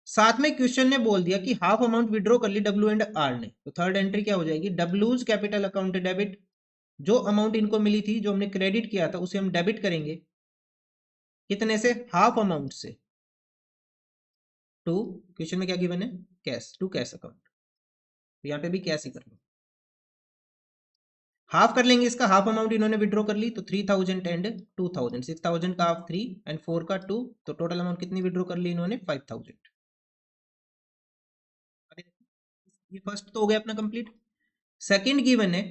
साथ में क्वेश्चन ने बोल दिया कि हाफ अमाउंट विड्रॉ कर ली डब्ल्यू एंड आर ने, तो थर्ड एंट्री क्या हो जाएगी डब्ल्यूज कैपिटल अकाउंट डेबिट, जो अमाउंट इनको मिली थी जो हमने क्रेडिट किया था उसे हम डेबिट करेंगे कितने से हाफ अमाउंट से टू, क्वेश्चन में क्या गिवन है कैश, टू कैश अकाउंट, तो यहाँ पे भी कैश ही कर लो। हाफ कर लेंगे इसका, हाफ अमाउंट इन्होंने विड्रॉ कर ली तो 3,000 एंड 2,000, 6,000 का हाफ 3 एंड 4 का 2, तो टोटल अमाउंट कितनी विड्रॉ कर ली इन्होंने 5,000। ये फर्स्ट तो हो गया अपना कंप्लीट। सेकंड गिवन है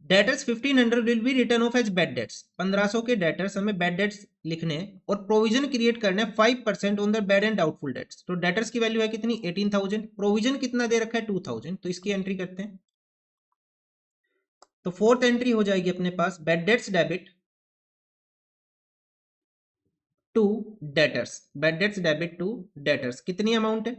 debtors 1,500 will be written off as bad debts. 1,500 के डेटर्स हमें बैड डेट्स लिखने हैं और प्रोविजन क्रिएट करना है 5% on the bad and doubtful debts. तो डेटर्स की वैल्यू है कितनी 18,000, प्रोविजन कितना दे रखा है 2,000, तो इसकी एंट्री करते हैं। तो फोर्थ एंट्री हो जाएगी अपने पास bad debts debit to debtors, bad debts debit to debtors, कितनी अमाउंट है,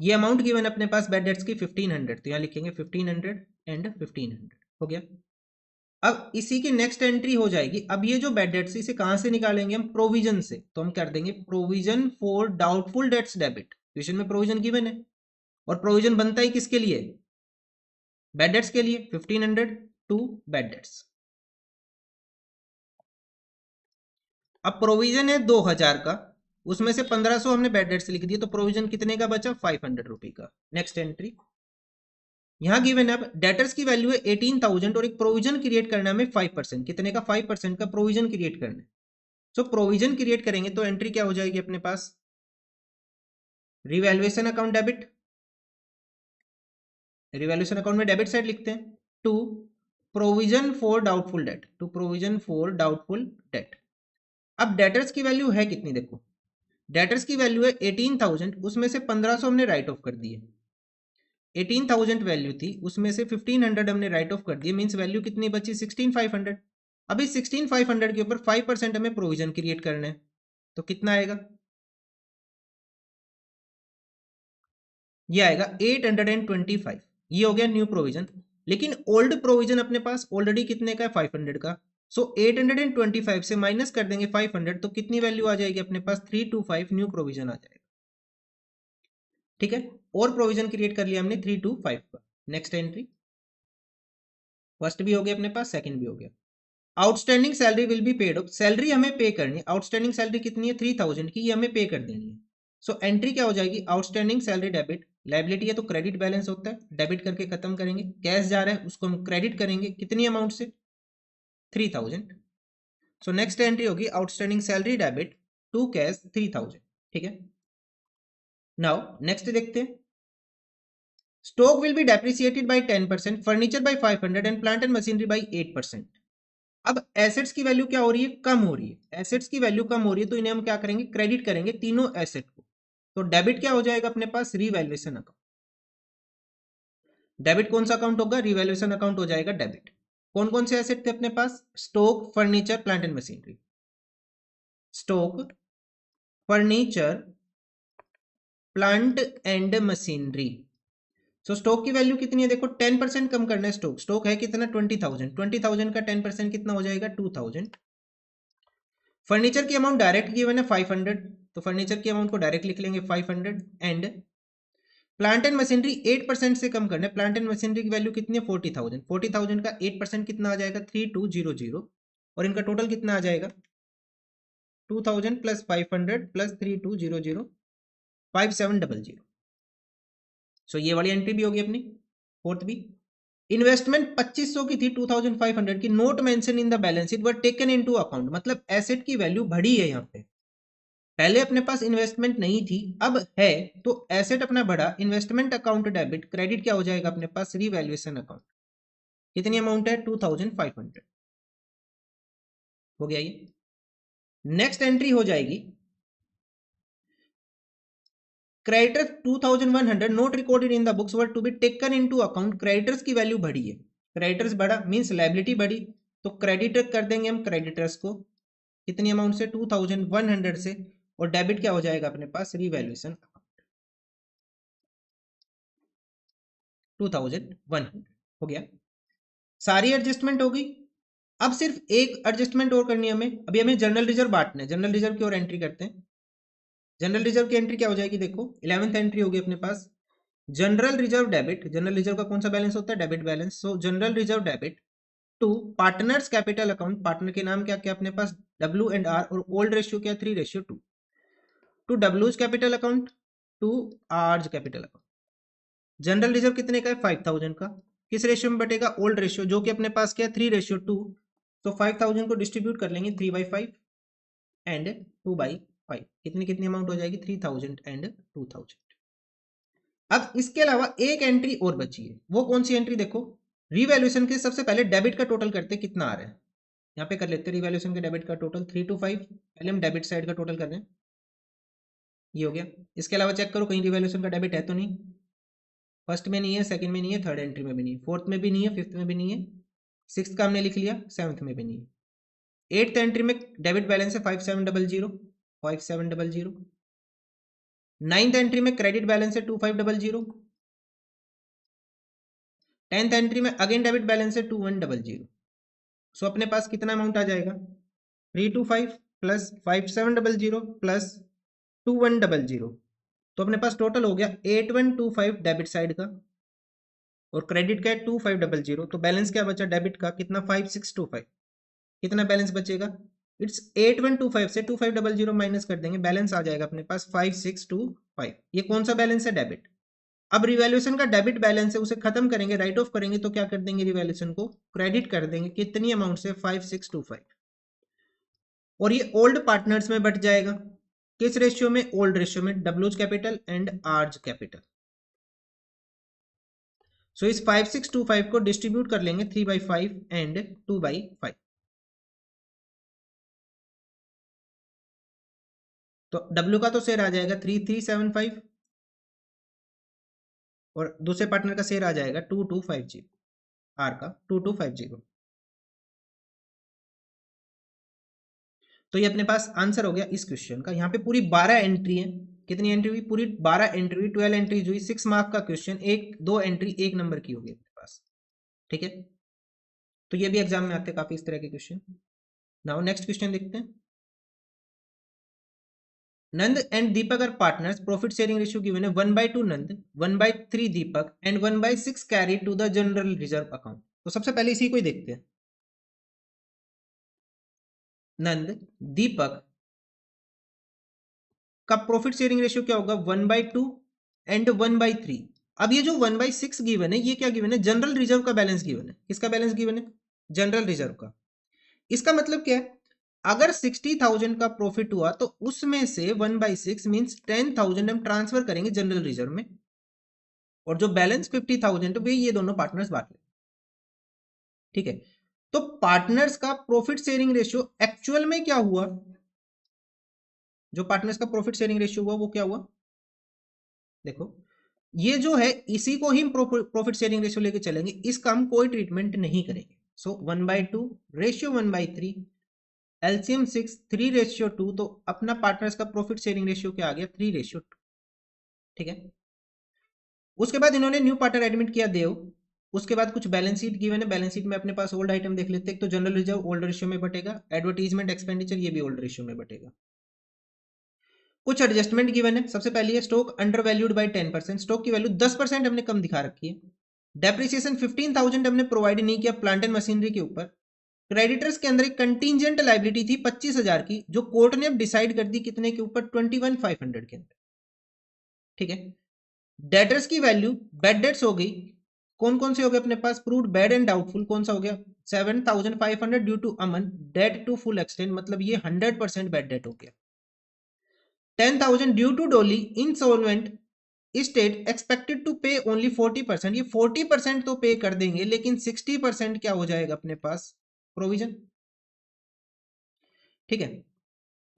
ये अमाउंट गिवन अपने पास बैड डेट्स की 1,500, तो यहां लिखेंगे 1,500 एंड 1,500 हो गया। अब इसी की नेक्स्ट एंट्री हो जाएगी, अब ये जो बैड डेट्स इसे कहां से निकालेंगे हम प्रोविजन से, तो हम कर देंगे provision for doubtful debts debit. Question में प्रोविजन गिवन है और प्रोविजन बनता ही किसके लिए बैड डेट्स के लिए, 1,500 टू बैड डेट्स। अब प्रोविजन है 2,000 का, उसमें से 1,500 हमने बैड डेट्स लिख दिया, तो प्रोविजन कितने का बचा 500 रुपए का। नेक्स्ट एंट्री यहाँ गिवन है, अब डेटर्स की वैल्यू है 18,000 और एक प्रोविजन क्रिएट करना है हमें 5%, कितने का 5% का प्रोविजन क्रिएट करना है। सो प्रोविजन क्रिएट करेंगे तो एंट्री क्या हो जाएगी अपने पास, revaluation account debit, revaluation account में डेबिट साइड लिखते हैं, to provision for doubtful debt, to provision for doubtful debt. अब डेटर्स की वैल्यू है कितनी, देखो डेटर्स की वैल्यू है 18,000, उसमें से 1500 हमने राइट ऑफ कर दिए, 18,000 वैल्यू थी उसमें से 1500 हमने राइट ऑफ कर दिए, मींस वैल्यू कितनी बची 16,500। अभी 16,500 के ऊपर 5% हमें प्रोविजन क्रिएट करना है, तो कितना आएगा, ये आएगा 825, ये हो गया न्यू प्रोविजन। लेकिन ओल्ड प्रोविजन अपने पास ऑलरेडी कितने का है 500 का, सो 825 से माइनस कर देंगे 500, तो कितनी वैल्यू आ जाएगी अपने पास 325 न्यू प्रोविजन आ जाएगा। ठीक है, और प्रोविजन क्रिएट कर लिया हमने 325 का। नेक्स्ट एंट्री, फर्स्ट भी हो गया अपने पास, सेकंड भी हो गया। Outstanding salary will be paid, salary हमें पे करनी है, आउटस्टैंडिंग सैलरी कितनी है 3000 की, ये हमें पे कर देनी है। सो एंट्री क्या हो जाएगी, आउटस्टैंडिंग सैलरी डेबिट, लाइबिलिटी है तो क्रेडिट बैलेंस होता है, डेबिट करके खत्म करेंगे, कैश जा रहा है उसको हम क्रेडिट करेंगे, कितनी अमाउंट से 3000। सो नेक्स्ट एंट्री होगी outstanding salary debit to cash 3000। ठीक है, नाउ नेक्स्ट देखते हैं, stock will be depreciated by 10%, furniture by 500 and plant and machinery by 8%। अब एसेट्स की वैल्यू क्या हो रही है, कम हो रही है, एसेट्स की वैल्यू कम हो रही है, तो इन्हें हम क्या करेंगे, क्रेडिट करेंगे तीनों एसेट को। तो डेबिट क्या हो जाएगा अपने पास, रिवैल्यूएशन अकाउंट। डेबिट कौन सा अकाउंट होगा, रिवैल्यूएशन अकाउंट हो जाएगा डेबिट। कौन कौन से एसेट थे अपने पास, stock, furniture, plant and machinery. Stock, furniture, plant and machinery. So stock की वैल्यू कितनी है, देखो 10% कम करना है, स्टॉक स्टॉक है कितना 20,000, 20,000 का 10% कितना हो जाएगा 2,000। फर्नीचर की अमाउंट डायरेक्ट गिवन है 500, तो फर्नीचर की अमाउंट को डायरेक्ट लिख लेंगे 500। एंड प्लांट एंड मशीनरी 8% से कम करना है, प्लांट एंड मशीनरी की वैल्यू कितनी है 40,000, 40,000 का 8% कितना आ जाएगा 3200, और इनका टोटल कितना आ जाएगा 2000 प्लस 500 प्लस 3200, 5700। सो ये वाली एंट्री भी होगी अपनी, फोर्थ भी। इन्वेस्टमेंट 2500 की थी, 2500 की, note mention in the balance sheet were taken into account, मतलब एसेट की वैल्यू बढ़ी है यहाँ पे, पहले अपने पास इन्वेस्टमेंट नहीं थी अब है, तो एसेट अपना बढ़ा, इन्वेस्टमेंट अकाउंट डेबिट, क्रेडिट क्या हो जाएगा अपने पास रिवैल्यूएशन अकाउंट। कितनी अमाउंट है 2500, हो गया ये। नेक्स्ट एंट्री हो जाएगी creditors 2100 not recorded in the books were to be taken into account, creditors की वैल्यू बढ़ी है, क्रेडिटर्स बढ़ा मींस लायबिलिटी बढ़ी, तो क्रेडिट कर देंगे हम क्रेडिटर्स को, कितनी अमाउंट से 2100 से, और डेबिट क्या हो जाएगा अपने पास रिवैल्यूएशन 2100, हो गया। सारी एडजस्टमेंट हो गई। अब सिर्फ एक एडजस्टमेंट और करनी है हमें, अभी हमें जनरल रिजर्व बांटना है, जनरल रिजर्व की ओर एंट्री करते हैं। जनरल रिजर्व की एंट्री क्या हो जाएगी, देखो 11th एंट्री होगी अपने पास, general reserve debit, general reserve का कौन सा बैलेंस होता है debit balance, so general reserve debit to partners capital account, partner के नाम क्या क्या अपने पास डब्ल्यू एंड आर, और ओल्ड रेशियो क्या 3:2, टू डब्ल्यूज capital account to R's capital account. General reserve कितने का है 5,000 का, किस रेशियो में बटेगा ओल्ड रेशियो, जो कि अपने पास क्या है 3:2, तो 5,000 को डिस्ट्रीब्यूट कर लेंगे 3/5 एंड 2/5, कितनी कितनी अमाउंट हो जाएगी 3000 एंड 2000। अब इसके अलावा एक एंट्री और बची है, वो कौन सी एंट्री, देखो रिवैल्यूएशन के सबसे पहले डेबिट का टोटल करते कितना आ रहा है, यहाँ पे कर लेते हैं रिवैल्यूएशन के डेबिट का टोटल 325, पहले हम डेबिट साइड का टोटल कर रहे हैं, ये हो गया। इसके अलावा चेक करो कहीं रिवैल्यूएशन का डेबिट है तो नहीं, फर्स्ट में नहीं है, सेकंड में नहीं है, थर्ड एंट्री में भी नहीं है, फोर्थ में भी नहीं है, फिफ्थ में भी नहीं है, सिक्स्थ का हमने लिख लिया, सेवंथ में भी नहीं है। एट्थ एंट्री में डेबिट बैलेंस है 5700, 5700। नाइन्थ एंट्री में क्रेडिट बैलेंस है 2500, 10th एंट्री में अगेन डेबिट बैलेंस है 2100। सो अपने पास कितना अमाउंट आ जाएगा 325 प्लस 5700 प्लस 2100, तो अपने पास टोटल हो गया 8125 डेबिट साइड का, और क्रेडिट का है 2500, तो बैलेंस क्या बचा डेबिट का कितना 5625, कितना बैलेंस बचेगा, इट्स 8125 से 2500 माइनस कर देंगे, बैलेंस आ जाएगा अपने पास 5625, ये कौन सा बैलेंस है डेबिट। अब रिवैल्यूएशन का डेबिट बैलेंस है, उसे खत्म करेंगे, राइट ऑफ करेंगे, तो क्या कर देंगे, रिवैल्यूएशन को क्रेडिट कर देंगे। कितनी अमाउंट से, 5625। और ये ओल्ड पार्टनर्स में बट जाएगा, किस रेशियो में, ओल्ड रेशियो में, डब्ल्यूज कैपिटल एंड आर्ज कैपिटल। सो इस 5625 को डिस्ट्रीब्यूट कर लेंगे 3/5 एंड 2/5। तो W का तो शेयर आ जाएगा 3375 और दूसरे पार्टनर का शेयर आ जाएगा 2250, आर का 2250। तो ये अपने पास आंसर हो गया इस क्वेश्चन का। यहाँ पे पूरी 12 एंट्री है। कितनी एंट्री हुई, पूरी 12 एंट्री हुई, 12 एंट्रीज हुई, 6 मार्क का क्वेश्चन, एक दो एंट्री 1 नंबर की होगी अपने पास। ठीक है, तो ये भी एग्जाम में आते हैं काफी इस तरह के क्वेश्चन। नाउ नेक्स्ट क्वेश्चन देखते हैं। Nand and Deepak are partners. Profit sharing ratio given है 1/2 Nand, 1/3 Deepak and 1/6 carried to the general reserve account. तो सबसे पहले इसी को ही देखते हैं। नंद दीपक का प्रॉफिट शेयरिंग रेशियो क्या होगा, 1/2 एंड 1/3। अब ये जो 1/6 गिवन है, ये क्या गिवन है, जनरल रिजर्व का बैलेंस गिवन है। किसका बैलेंस गिवन है, जनरल रिजर्व का। इसका मतलब क्या है, अगर 60,000 का प्रॉफिट हुआ तो उसमें से 1/6 मींस 10,000 हम ट्रांसफर करेंगे जनरल रिजर्व में, और जो बैलेंस 50,000 वे ये दोनों पार्टनर्स बांट लें। ठीक है, तो पार्टनर्स का प्रॉफिट शेयरिंग रेशियो एक्चुअल में क्या हुआ, जो पार्टनर्स का प्रॉफिट शेयरिंग रेशियो हुआ वो क्या हुआ, देखो ये जो है इसी को ही प्रॉफिट शेयरिंग रेशियो लेके चलेंगे, इसका हम कोई ट्रीटमेंट नहीं करेंगे। सो 1/2 रेशियो 1/3 एलसीएम 6 3/2, तो अपना पार्टनर्स का प्रॉफिट शेयरिंग रेशियो क्या आ गया, 3/2। ठीक है, उसके बाद इन्होंने न्यू पार्टनर एडमिट किया देव। उसके बाद कुछ बैलेंस शीट गिवन है, बैलेंस शीट में अपने पास ओल्ड आइटम देख लेते हैं। तो जनरल रिजर्व ओल्ड रेशियो में बटेगा, एडवर्टीजमेंट एक्सपेंडिचर ये भी ओल्ड रेशियो में बटेगा। कुछ एडजस्टमेंट गिवन है, सबसे पहले है stock under valued bye 10%, stock की वैल्यू 10% हमने कम दिखा रखी है। डेप्रिसिएशन 15,000 हमने प्रोवाइड नहीं किया प्लांट एंड मशीनरी के ऊपर। क्रेडिटर्स के अंदर एक कंटीजेंट लाइबिलिटी थी 25,000 की, जो कोर्ट ने अब डिसाइड कर दी कितने के ऊपर, 21,500 के अंदर। ठीक है, डेटर्स की वैल्यू, बैड डेट्स हो गई, कौन कौन से हो गए अपने पास, प्रूव्ड बैड एंड डाउटफुल कौन सा हो गया, 7,500 due to Aman, debt to full extent, मतलब ये 100% बैड डेट हो गया। 10,000 due to Dolly insolvent state expected to pay only 40%, ये 40% तो पे कर देंगे, लेकिन 60% क्या हो जाएगा अपने पास, प्रोविजन। ठीक है,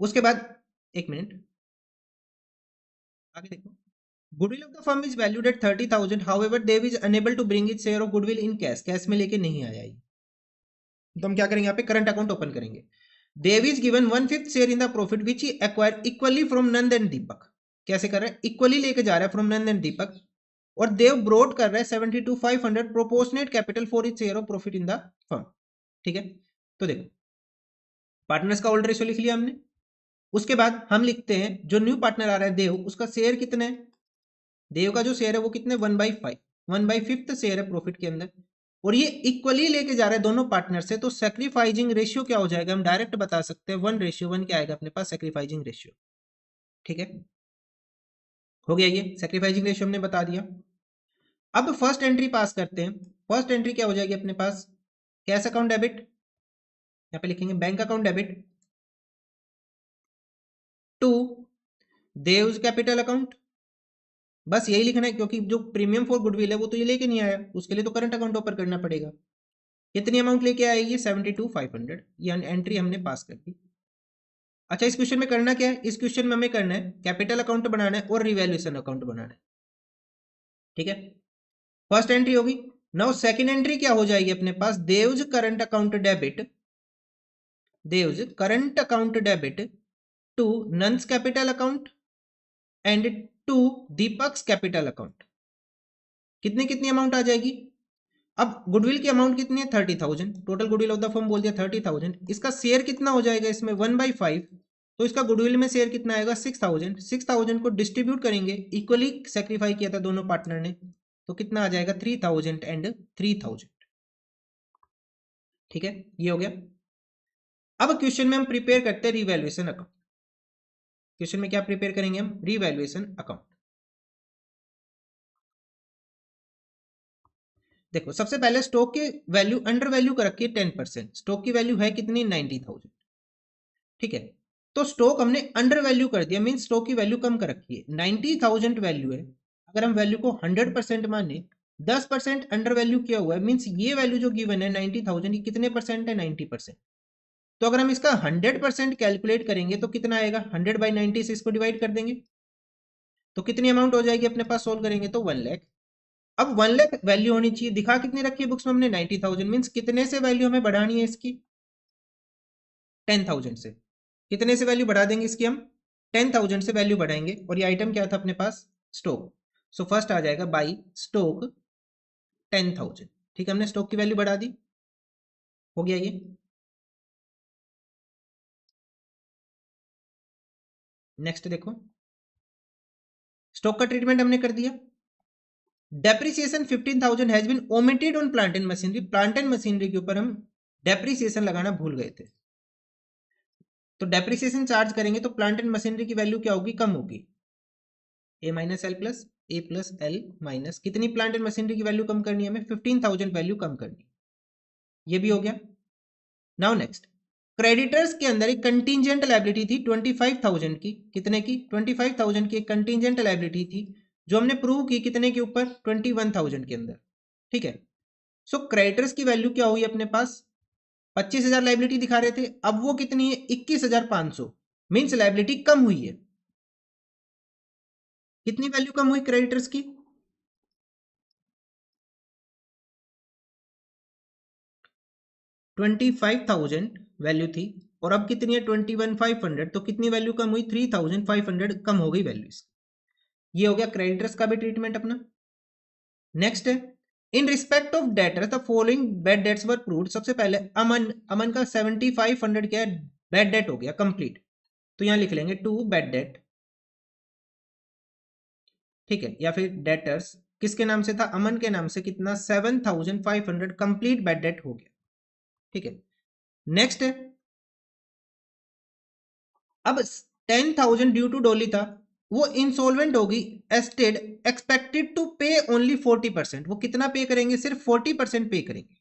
उसके बाद एक मिनट आगे देखो। Goodwill of the firm is valued at 30,000, however Dev is unable to bring it share of goodwill in cash, cash में लेके नहीं आया ये, तो हम क्या करेंगे, यहाँ पे करंट अकाउंट ओपन करेंगे। Dev is given 1/5 share in the profit which he acquire equally from Nand and Deepak. कैसे कर रहे हैं, इक्वली लेके जा रहा है फ्रॉम नंद एंड दीपक, और देव ब्रोड कर रहा है 72,500 proportionate capital for it share of profit in the firm. ठीक है, तो देखो पार्टनर्स का ओल्ड रेशियो लिख लिया हमने। उसके बाद हम लिखते हैं जो न्यू पार्टनर आ रहा है देव, उसका शेयर कितना है, देव का जो शेयर है वो कितने, 1/5, 1/5 शेयर है प्रॉफिट के अंदर, और ये इक्वली लेके जा रहे हैं दोनों पार्टनर से, तो सैक्रिफाइजिंग रेशियो क्या हो जाएगा, हम डायरेक्ट बता सकते हैं 1/1 क्या आएगा अपने पास, सैक्रिफाइजिंग रेशियो। ठीक है, हो गया, ये सैक्रिफाइजिंग रेशियो हमने बता दिया। अब फर्स्ट एंट्री पास करते हैं। फर्स्ट एंट्री क्या हो जाएगी अपने पास, कैश अकाउंट डेबिट, यहाँ पे लिखेंगे bank account debit to Dev's capital account, बस यही लिखना है, क्योंकि जो प्रीमियम फॉर गुडविल है वो तो ये लेके नहीं आया, उसके लिए तो करंट अकाउंट ओपन करना पड़ेगा। कितनी अमाउंट लेके आएगी, 72,500, ये एंट्री हमने पास कर दी। अच्छा, इस क्वेश्चन में करना क्या है, इस क्वेश्चन में हमें करना है कैपिटल अकाउंट बनाना है और रिवैल्यूएशन अकाउंट बनाना है। ठीक है, फर्स्ट एंट्री होगी। नाउ सेकंड एंट्री क्या हो जाएगी अपने पास, Dev's current account debit, Dev's current account debit to Nand's capital account and to Deepak's capital account. कितनी कितनी अमाउंट आ जाएगी, अब गुडविल की अमाउंट कितनी है, 30,000, total goodwill of the firm बोल दिया 30,000, इसका शेयर कितना हो जाएगा इसमें, 1/5, तो इसका गुडविल में शेयर कितना आएगा, 6,000, 6,000 को डिस्ट्रीब्यूट करेंगे, इक्वली सेक्रीफाई किया था दोनों पार्टनर ने, तो कितना आ जाएगा, 3,000 एंड 3,000। ठीक है, ये हो गया। अब क्वेश्चन में हम प्रिपेयर करते हैं रिवैल्यूएशन अकाउंट। क्वेश्चन में क्या प्रिपेयर करेंगे हम, रिवैल्यूएशन अकाउंट। देखो सबसे पहले स्टॉक की वैल्यू अंडर वैल्यू कर रखी है 10%। स्टॉक की वैल्यू है कितनी 90,000। ठीक है, तो स्टॉक हमने अंडर वैल्यू कर दिया, मीन स्टॉक की वैल्यू कम कर रखी है। 90,000 वैल्यू है, अगर हम वैल्यू को 100% माने, 10% अंडर वैल्यू किया हुआ है, मीन्स ये वैल्यू जो गिवन है 90,000 की कितने परसेंट है 90%। तो अगर हम इसका 100% कैलकुलेट करेंगे तो कितना आएगा, 100/90 से इसको डिवाइड कर देंगे तो कितनी अमाउंट हो जाएगी अपने पास, सोल्व करेंगे तो 1 लाख। अब 1 लाख वैल्यू होनी चाहिए, दिखा कितनी रखी है बुक्स में हमने 90,000, मीन्स कितने से वैल्यू हमें बढ़ानी है इसकी, 10,000 से। कितने से वैल्यू बढ़ा देंगे इसकी हम, 10,000 से वैल्यू बढ़ाएंगे। और ये आइटम क्या था अपने पास, स्टॉक। सो फर्स्ट आ जाएगा बाई स्टॉक 10,000। ठीक है, हमने स्टॉक की वैल्यू बढ़ा दी, हो गया ये। नेक्स्ट देखो, स्टॉक का ट्रीटमेंट हमने कर दिया। Depreciation 15,000 has been omitted on plant and machinery. Plant and machinery के ऊपर हम डेप्रिसिएशन लगाना भूल गए थे, तो डेप्रिसिएशन चार्ज करेंगे तो प्लांट एंड मशीनरी की वैल्यू क्या होगी, कम होगी। ए माइनस एल प्लस ए प्लस एल माइनस, कितनी प्लांट एंड मशीनरी की वैल्यू कम करनी है हमें, 15,000 वैल्यू कम करनी। ये भी हो गया। नाउ नेक्स्ट, क्रेडिटर्स के अंदर एक कंटीजेंट लायबिलिटी थी 25,000 की, कितने की, 25,000 की एक कंटीजेंट लायबिलिटी थी, जो हमने प्रूव की कितने के ऊपर, 21,000 के अंदर। ठीक है, सो क्रेडिटर्स की वैल्यू क्या हुई अपने पास, 25,000 लाइबिलिटी दिखा रहे थे, अब वो कितनी है 21,500, मीन्स लाइबिलिटी कम हुई है। कितनी वैल्यू कम हुई क्रेडिटर्स की, 25,000 वैल्यू थी, और अब कितनी है 21,500, तो कितनी वैल्यू कम हुई, 3,500 कम हो गई वैल्यू। ये हो गया क्रेडिटर्स का भी ट्रीटमेंट अपना। नेक्स्ट है, in respect of debtors the following bad debts were proved. सबसे पहले अमन, अमन का 7,500 क्या है, बैड डेट हो गया कंप्लीट, तो यहां लिख लेंगे 2 बैड डेट। ठीक है, या फिर डेटर्स किसके नाम से था, अमन के नाम से, कितना 7,500 कंप्लीट बैड डेट हो गया। ठीक है, नेक्स्ट है, अब 10,000 ड्यू टू डॉली था, वो इंसॉल्वेंट होगी, एस्टेड एक्सपेक्टेड टू पे ओनली 40%। वो कितना पे करेंगे, सिर्फ 40% पे करेंगे।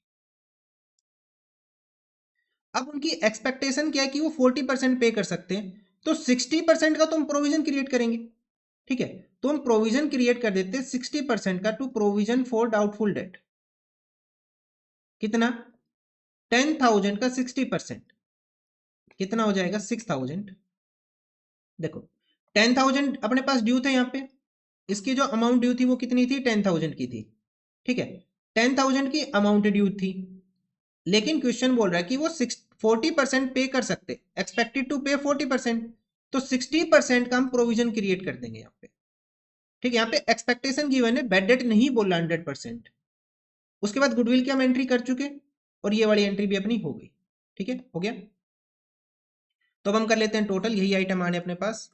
अब उनकी एक्सपेक्टेशन क्या है कि वो 40% पे कर सकते हैं, तो 60% का तो हम प्रोविजन क्रिएट करेंगे। ठीक है, तो हम प्रोविजन क्रिएट कर देते हैं 60% का, to provision for doubtful debt. कितना, 10,000 का 60% कितना हो जाएगा, 6,000। देखो 10,000 अपने पास ड्यू थे यहाँ पे, इसकी जो अमाउंट ड्यू थी वो कितनी थी, 10,000 की थी। ठीक है, 10,000 की अमाउंट ड्यू थी, लेकिन क्वेश्चन बोल रहा है कि वो 40% पे कर सकते, एक्सपेक्टेड टू पे 40%, तो 60% का हम प्रोविजन क्रिएट कर देंगे यहाँ पे। ठीक है, यहाँ पे एक्सपेक्टेशन गिवन है, बेड डेट नहीं बोल रहा 100%। उसके बाद गुडविल की हम एंट्री कर चुके, और ये वाली एंट्री भी अपनी हो गई। ठीक है, हो गया। तो अब हम कर लेते हैं टोटल, यही आइटम आने अपने पास,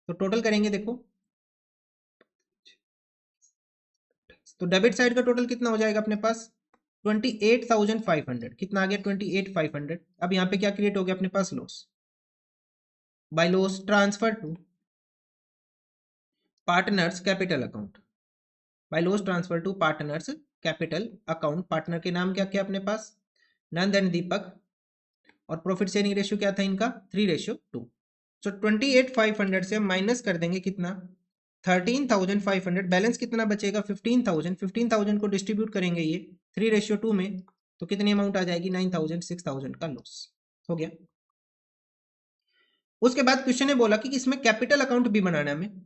तो टोटल करेंगे। देखो तो डेबिट साइड का टोटल कितना हो जाएगा अपने पास, 28,500। कितना आ गया, 28,500। अब यहाँ पे क्या क्रिएट हो गया अपने पास, loss. By loss transfer to partners capital account, by loss transfer to partners capital account. Partner के नाम क्या क्या अपने पास, नंद एंड दीपक, और प्रॉफिट शेयरिंग रेशियो क्या था इनका, 3:2। सो 28,500 से हम माइनस कर देंगे कितना, 13,500। बैलेंस कितना बचेगा, 15,000। 15,000 को डिस्ट्रीब्यूट करेंगे ये 3:2 में, तो कितनी अमाउंट आ जाएगी, 9,000, 6,000 का लॉस हो गया। उसके बाद क्वेश्चन ने बोला कि इसमें कैपिटल अकाउंट भी बनाना है हमें।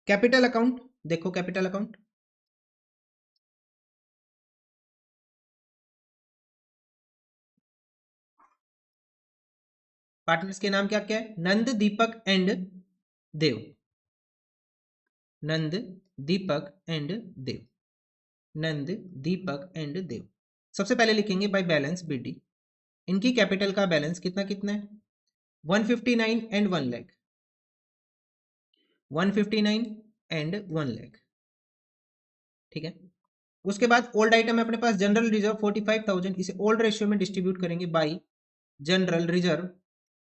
कैपिटल अकाउंट, देखो कैपिटल अकाउंट, पार्टनर्स के नाम क्या क्या है, Nand Deepak and Dev, Nand Deepak and Dev, Nand Deepak and Dev. सबसे पहले लिखेंगे बाय बैलेंस बीडी, इनकी कैपिटल का बैलेंस कितना कितना है, 159 एंड 1 लाख, 159 एंड 1 लाख। ठीक है, उसके बाद ओल्ड आइटम है अपने पास, जनरल रिजर्व 45,000, इसे ओल्ड रेशियो में डिस्ट्रीब्यूट करेंगे बाय जनरल रिजर्व,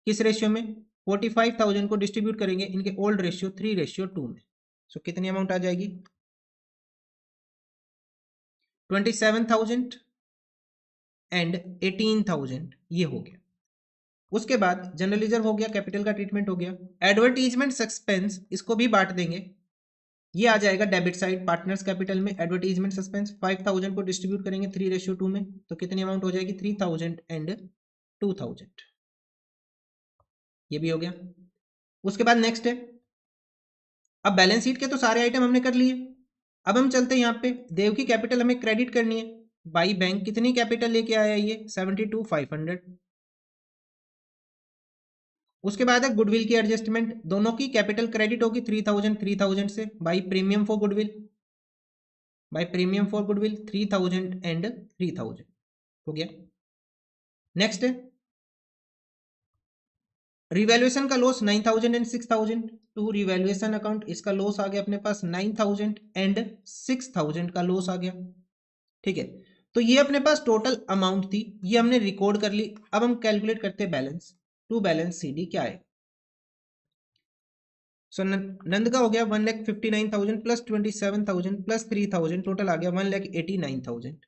किस रेशियो में, 45,000 को डिस्ट्रीब्यूट करेंगे इनके ओल्ड रेशियो 3:2 में। सो कितनी अमाउंट आ जाएगी, 27,000 एंड 18,000, ये हो गया। उसके बाद जनरल रिजर्व हो गया, कैपिटल का ट्रीटमेंट हो गया। एडवर्टीजमेंट एक्सपेंस, इसको भी बांट देंगे, ये आ जाएगा डेबिट साइड पार्टनर्स कैपिटल में। एडवर्टीजमेंट एक्सपेंस 5,000 को डिस्ट्रीब्यूट करेंगे 3:2 में, तो कितनी अमाउंट हो जाएगी 3,000 एंड 2,000, ये भी हो गया। उसके बाद नेक्स्ट है, अब बैलेंस शीट के तो सारे आइटम हमने कर लिए। अब हम चलते हैं यहाँ पे, देव की कैपिटल हमें क्रेडिट करनी है बाई बैंक। कितनी कैपिटल लेके आया ये 72,500। उसके बाद है गुडविल की एडजस्टमेंट, दोनों की कैपिटल क्रेडिट होगी 3,000 से by premium for goodwill, by premium for goodwill 3,000 and 3,000 हो गया। नेक्स्ट है रिवैल्यूएशन का loss 9,000 and 6,000 to revaluation account, इसका लॉस आ गया अपने पास 9,000 एंड 6,000 का लॉस आ गया। ठीक है, तो ये अपने पास टोटल अमाउंट थी, ये हमने रिकॉर्ड कर ली। अब हम कैलकुलेट करते हैं बैलेंस टू बैलेंस सीडी क्या है। सो नंद का हो गया 1,59,000 प्लस 27,000 प्लस 3,000, टोटल आ गया 1,89,000।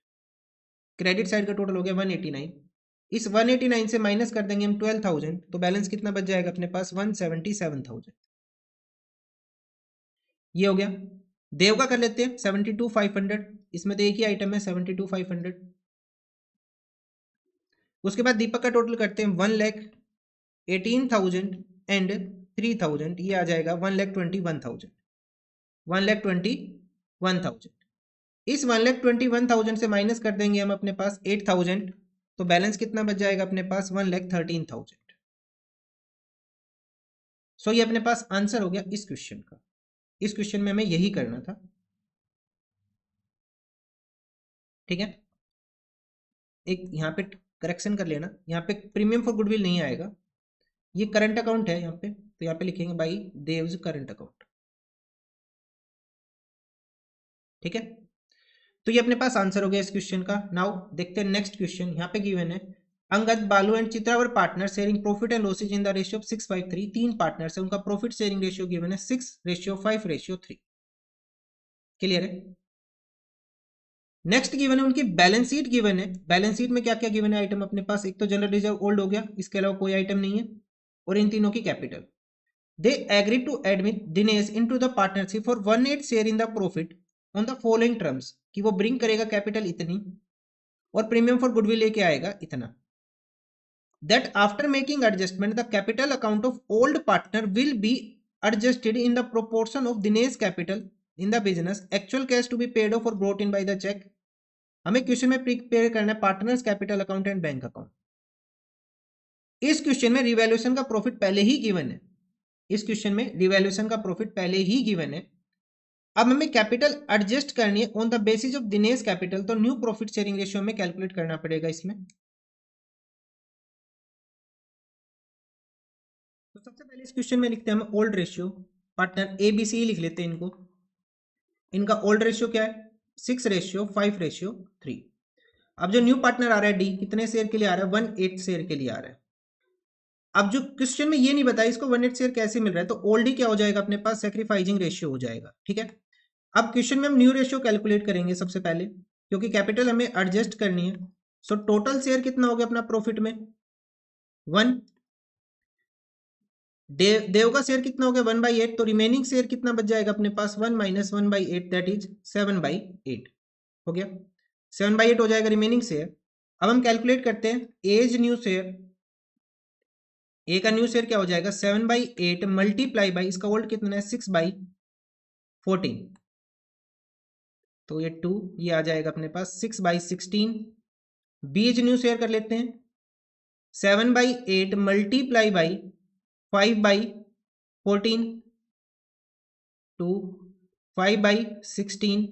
क्रेडिट साइड का टोटल हो गया 189। इस 189 से माइनस कर देंगे हम 12,000, तो बैलेंस कितना बच जाएगा अपने पास 177,000, ये हो गया। देव का कर लेते हैं 72,500, इसमें तो एक ही आइटम है 72,500। उसके बाद दीपक का टोटल करते हैं 1,18,000 एंड 3,000, ये आ जाएगा 1,21,000, 1,21,000। इस 1,21,000 से माइनस कर देंगे हम अपने पास 8,000, तो बैलेंस कितना बच जाएगा अपने पास 1,13,000। सो ये अपने पास आंसर हो गया इस क्वेश्चन का। इस क्वेश्चन में हमें यही करना था। ठीक है, एक यहाँ पे करेक्शन कर लेना, यहाँ पे प्रीमियम फॉर गुडविल नहीं आएगा, ये करंट अकाउंट है यहाँ पे, तो यहाँ पे लिखेंगे बाई देव्स करंट अकाउंट। ठीक है, तो ये अपने पास आंसर हो गया इस क्वेश्चन का। नाउ देखते हैं नेक्स्ट क्वेश्चन। यहाँ पे गिवन है अंगद, बालू and Chitra were partner sharing profit and losses in the ratio of 6:5:3। तीन पार्टनर्स है, उनका प्रॉफिट शेयरिंग रेशियो गिवन है 6:5:3। क्लियर है। नेक्स्ट गिवन है उनकी बैलेंस शीट गिवन है। बैलेंस शीट में क्या क्या गिवन है आइटम अपने पास, एक तो जनरल रिजर्व ओल्ड हो गया, इसके अलावा कोई आइटम नहीं है, और इन तीनों की capital. They agree to admit Dinesh into the partnership for 1/8 share in the profit on the following terms, कि वो ब्रिंग करेगा कैपिटल इतनी और प्रीमियम फॉर गुडविल लेके आएगा इतना। That after making adjustment, the capital account of old partner will be adjusted in the proportion of Dinesh capital in the business. Actual cash to be paid off or brought in by the check. हमें question में prepare करना है partners capital account and bank account. इस question में revaluation का profit पहले ही given है, इस क्वेश्चन में रिवैल्यूएशन का प्रॉफिट पहले ही गिवन है। अब हमें कैपिटल एडजस्ट करनी है on the basis of Dinesh capital, तो न्यू प्रॉफिट शेयरिंग रेशियो में कैलकुलेट करना पड़ेगा इसमें। तो सबसे पहले इस क्वेश्चन में लिखते हैं हम old ratio, partner A B C लिख लेते हैं इनको। इनका ओल्ड रेशियो क्या है 6:5:3। अब जो न्यू पार्टनर आ रहा है डी, कितने शेयर के लिए आ रहा है 1/8 शेयर के लिए आ रहा है। अब जो क्वेश्चन में ये नहीं बताया इसको 1/8 शेयर कैसे मिल रहा है, तो ओल्ड ही क्या हो जाएगा अपने पास सैक्रिफाइसिंग रेशियो हो जाएगा। ठीक है, अब क्वेश्चन में हम न्यू रेशियो कैलकुलेट करेंगे सबसे पहले, क्योंकि कैपिटल हमें एडजस्ट करनी है। सो टोटल शेयर कितना हो गया अपना प्रॉफिट में 1, देव का शेयर कितना हो गया 1/8, तो रिमेनिंग शेयर कितना बच जाएगा अपने पास 1 - 1/8, दैट इज 7/8 हो गया। 7/8 हो जाएगा रिमेनिंग शेयर। अब हम कैलकुलेट करते हैं एज न्यू शेयर, ए का न्यू शेयर क्या हो जाएगा 7/8 मल्टीप्लाई बाई इसका ओल्ड कितना है 6/14, तो ये 2, ये आ जाएगा अपने पास 6/16। बीज न्यू शेयर कर लेते हैं 7/8 multiply by 5/14 to 5/16,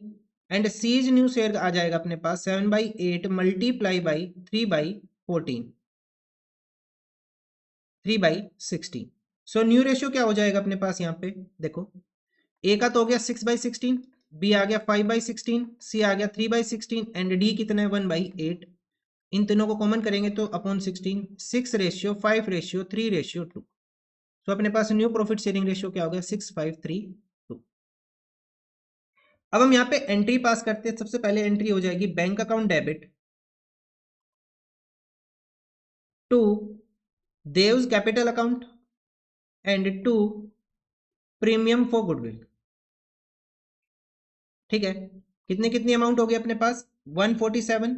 and C's new share आ जाएगा अपने पास 7/8 multiply by 3/14, 3/16। So new ratio क्या हो जाएगा अपने पास यहाँ पे देखो, ए का तो हो गया 6/16, बी आ गया 5/16, सी आ गया 3/16 एंड डी कितना है 1/8। इन तीनों को कॉमन करेंगे तो अपॉन 16, 6:5:3:2। तो अपने पास न्यू प्रॉफिट शेयरिंग रेशियो क्या हो गया 6:5:3:2। अब हम यहाँ पे एंट्री पास करते हैं। सबसे पहले एंट्री हो जाएगी bank account debit to Dev's capital account and to premium for goodwill. ठीक है, कितनी अमाउंट हो गई अपने पास? 147,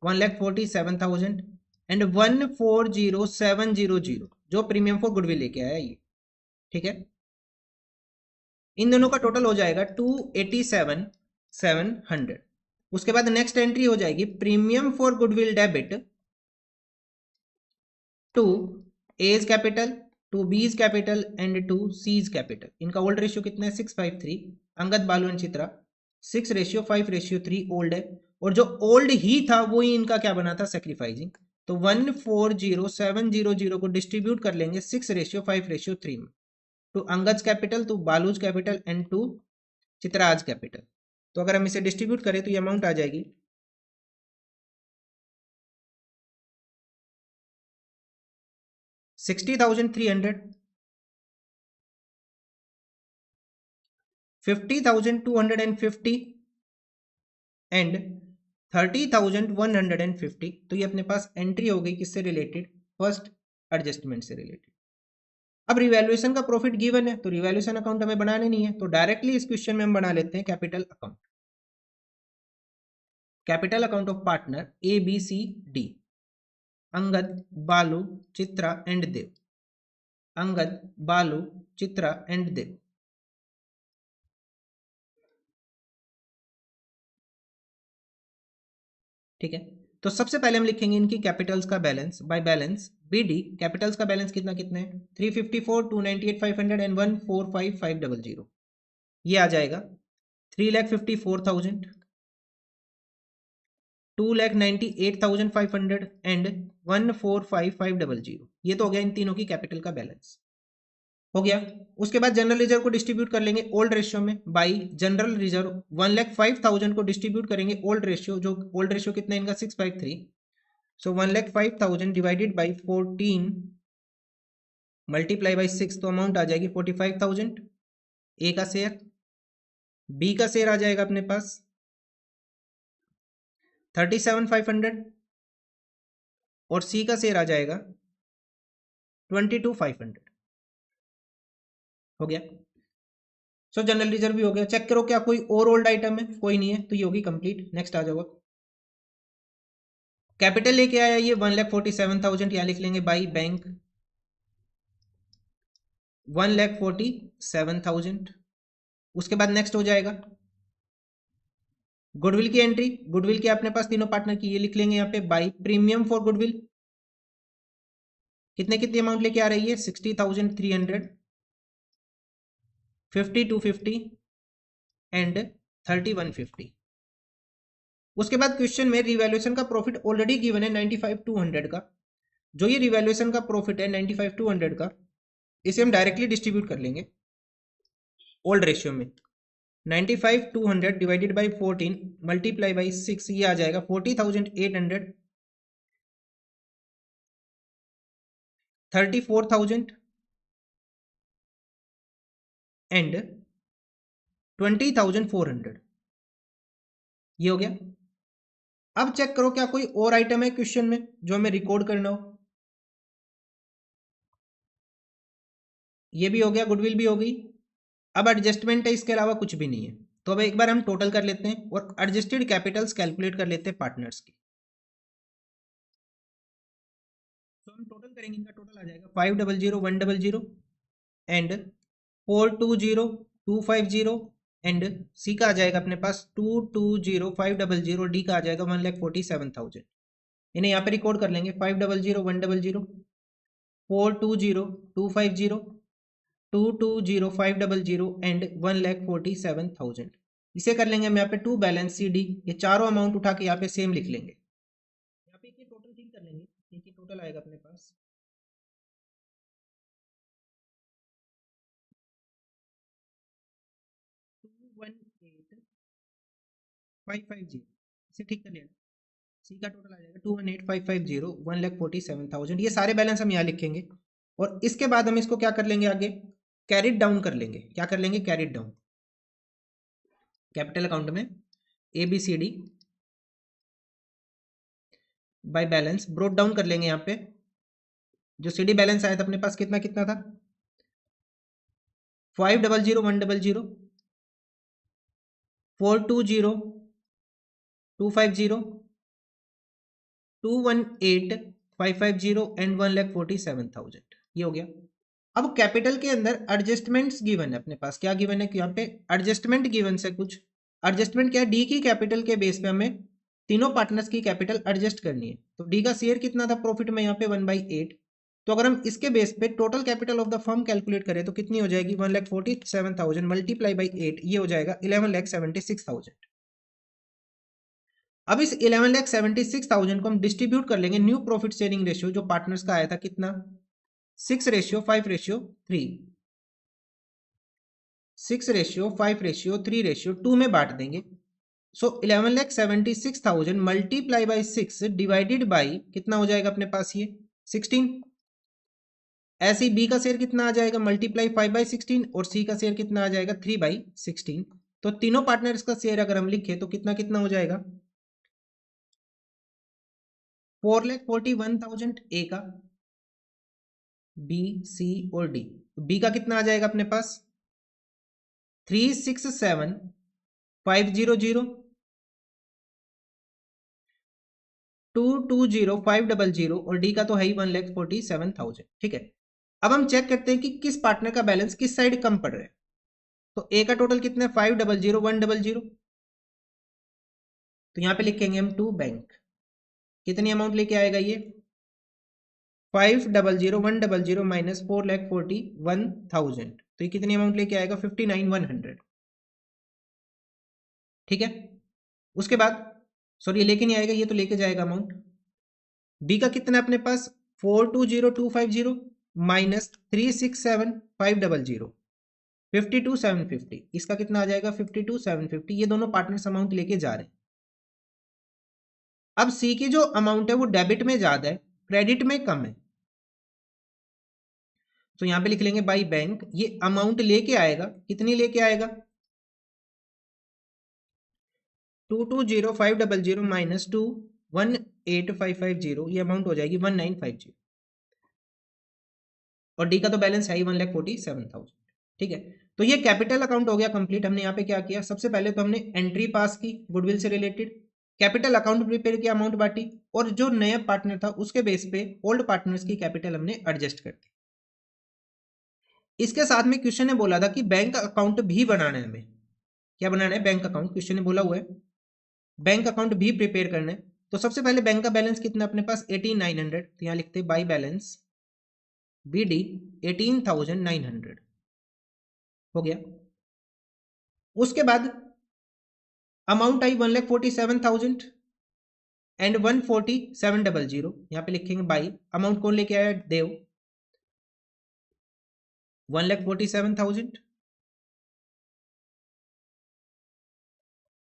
1,47,000 एंड 140,700 जो प्रीमियम फॉर गुडविल लेके आया ये। ठीक है, इन दोनों का टोटल हो जाएगा 287,700। उसके बाद नेक्स्ट एंट्री हो जाएगी premium for goodwill debit to A's capital, to B's capital and to C's capital. इनका ओल्ड रेशियो कितना है? 6:5:3। अंगद, बालू एंड चित्रा 6:5:3 ओल्ड है, और जो ओल्ड ही था वो ही इनका क्या बना था? सेक्रीफाइसिंग। तो 140,700 को डिस्ट्रीब्यूट कर लेंगे 6:5:3 में, to Angad capital, to Balu's capital and to Chitra's capital. तो अगर हम इसे डिस्ट्रीब्यूट करें तो ये अमाउंट आ जाएगी 60,300, 50,250 एंड 30,150। तो ये अपने पास एंट्री हो गई किससे रिलेटेड? फर्स्ट एडजस्टमेंट से रिलेटेड। अब रिवैल्यूएशन का प्रॉफिट गिवन है तो रिवैल्यूएशन अकाउंट हमें बनाने नहीं है, तो डायरेक्टली इस क्वेश्चन में हम बना लेते हैं capital account. Capital account of partner A B C D, Angad, Balu, Chitra and Dev. Angad, Balu, Chitra and देव। ठीक है, तो सबसे पहले हम लिखेंगे इनकी कैपिटल्स का balance by balance BD. Capitals का बैलेंस कितना कितना है? 354, 298,500 एंड 145,500। ये आ जाएगा 3,54,000, 2,98,500 एंड 145,500। ये तो हो गया इन तीनों की कैपिटल का बैलेंस। हो गया। उसके बाद जनरल रिजर्व को डिस्ट्रीब्यूट कर लेंगे ओल्ड रेशियो में बाई जनरल रिजर्व। 1,05,000 को डिस्ट्रीब्यूट करेंगे ओल्ड रेशियो, जो ओल्ड रेशियो कितना है इनका? 6:5:3। सो 1,05,000 डिवाइडेड बाई 14 मल्टीप्लाई बाई 6, तो अमाउंट आ जाएगी 45,000। ए का शेयर, बी का शेयर आ जाएगा अपने पास 37,500 और सी का शेयर आ जाएगा 22,500। हो गया। सो जनरल रिजर्व भी हो गया। चेक करो क्या कोई और ओल्ड आइटम है? कोई नहीं है, तो ये होगी कंप्लीट। नेक्स्ट आ जाओगा। कैपिटल लेके आया ये 1,47,000, यहां लिख लेंगे बाई बैंक 1,47,000। उसके बाद नेक्स्ट हो जाएगा गुडविल की एंट्री। गुडविल की अपने पास तीनों पार्टनर की, ये लिख लेंगे यहाँ पे बाई प्रीमियम फॉर गुडविल। कितनी अमाउंट लेके आ रही है? 60,300, 50,250 एंड 30,150। उसके बाद क्वेश्चन में रिवैल्यूएशन का प्रॉफिट ऑलरेडी गिवन है 95,200 का। जो ये रिवैल्यूएशन का प्रॉफिट है 95,200 का, इसे हम डायरेक्टली डिस्ट्रीब्यूट कर लेंगे ओल्ड रेशियो में। 95,200 डिवाइडेड बाई 14 मल्टीप्लाई बाई 6, ये आ जाएगा 40,800, 34,000 एंड 20,400। ये हो गया। अब चेक करो क्या कोई और आइटम है क्वेश्चन में जो हमें रिकॉर्ड करना हो। ये भी हो गया, गुडविल भी हो गई। अब एडजस्टमेंट है, इसके अलावा कुछ भी नहीं है। तो अब एक बार हम टोटल कर लेते हैं और एडजस्टेड कैपिटल्स कैलकुलेट कर लेते हैं पार्टनर्स की। तो हम टोटल करेंगे, इनका टोटल आ जाएगा 500,100 एंड 420,250 एंड सी का आ जाएगा अपने पास 220,500, डी का आ जाएगा 1,47,000। इन्हें यहाँ पे रिकॉर्ड कर लेंगे 500,100, 420,250, 220,500 एंड 1,47,000। इसे कर लेंगे हम यहाँ पे टू बैलेंस सी डी। ये चारों अमाउंट उठा के यहाँ पे सेम लिख लेंगे। यहाँ पे ये टोटल ठीक कर लेंगे, ये टोटल आएगा अपने पास 218,550। इसे ठीक कर लेना। सी का टोटल आ जाएगा 218,550, 1,47,000। ये सारे बैलेंस हम यहाँ लिखेंगे और इसके बाद हम इसको क्या कर लेंगे? आगे कैरिड डाउन कर लेंगे। क्या कर लेंगे? Carried down. कैपिटल अकाउंट में ABCD by balance brought down कर लेंगे। यहाँ पे जो CD बैलेंस आया था अपने पास कितना कितना था, 500,100, 420, 250, 218, 550 एंड 1,47,000 ये हो गया। अब कैपिटल के अंदर एडजस्टमेंट्स गिवन है अपने पास, क्या गिवन है कि यहाँ पे एडजस्टमेंट गिवन से कुछ एडजस्टमेंट क्या है, डी की कैपिटल के बेस पे हमें तीनों पार्टनर्स की कैपिटल एडजस्ट करनी है। तो डी का शेयर कितना था प्रॉफिट में यहाँ पे 1/8, तो अगर हम इसके बेस पे total capital of the firm calculate करें तो कितनी हो जाएगी, 1,47,000 मल्टीप्लाई बाई 8 ये हो जाएगा 11,76,000। अब इस 11,76,000 को हम डिस्ट्रीब्यूट कर लेंगे न्यू प्रॉफिट शेयरिंग रेशियो जो पार्टनर्स का आया था कितना, 6:5:3, 6:5:3:2 में बांट देंगे। सो 11,76,000 मल्टीप्लाई बाई 6 डिवाइडेड बाई कितना हो जाएगा अपने पास ये 16। ऐसे ही बी का शेयर कितना आ जाएगा, मल्टीप्लाई 5/16 और सी का शेयर कितना आ जाएगा 3/16। तो तीनों पार्टनर्स का शेयर अगर हम लिखे तो कितना कितना हो जाएगा, 4,41,000 ए का, बी सी और डी। बी का कितना आ जाएगा अपने पास 367,500, 220,500 और डी का तो है ही 1,47,000। ठीक है, अब हम चेक करते हैं कि किस पार्टनर का बैलेंस किस साइड कम पड़ रहा है। तो ए का टोटल कितना है 500,100, तो यहां पे लिखेंगे हम टू बैंक, कितनी अमाउंट लेके आएगा ये 500,100 माइनस 4,41,000, तो ये कितनी अमाउंट लेके आएगा 59,100। ठीक है, उसके बाद सॉरी ये लेके नहीं आएगा, ये तो लेके जाएगा अमाउंट। बी का कितना है अपने पास 420,250 माइनस 367,500, 52,750, इसका कितना आ जाएगा 52,750। ये दोनों पार्टनर्स अमाउंट लेके जा रहे हैं। अब सी की जो अमाउंट है वो डेबिट में ज्यादा है, क्रेडिट में कम है, तो यहां पे लिख लेंगे बाई बैंक, ये अमाउंट लेके आएगा, कितनी लेके आएगा 220,500 माइनस 218,550, ये अमाउंट हो जाएगी 1950, और डी का तो बैलेंस है ही 1,47,000। ठीक है, तो ये कैपिटल अकाउंट हो गया कंप्लीट। हमने यहाँ पे क्या किया, सबसे पहले तो हमने एंट्री पास की गुडविल से रिलेटेड, कैपिटल अकाउंट प्रिपेयर किया, अमाउंट बांटी, और जो नया पार्टनर था उसके बेस पे ओल्ड पार्टनर्स की कैपिटल हमने एडजस्ट कर दी। इसके साथ में क्वेश्चन ने बोला था कि बैंक अकाउंट भी बनाना है हमें, क्या बनाना है बैंक अकाउंट, क्वेश्चन ने बोला हुआ है बैंक अकाउंट भी प्रिपेयर करना है। तो सबसे पहले बैंक का बैलेंस कितना अपने पास 18,900, तो यहां लिखते हैं बाई बैलेंस BD 18,900 हो गया। उसके बाद अमाउंट आई 1,47,000 एंड 147,000, यहां पे लिखेंगे बाई, अमाउंट कौन लेके आया देव 1,47,000।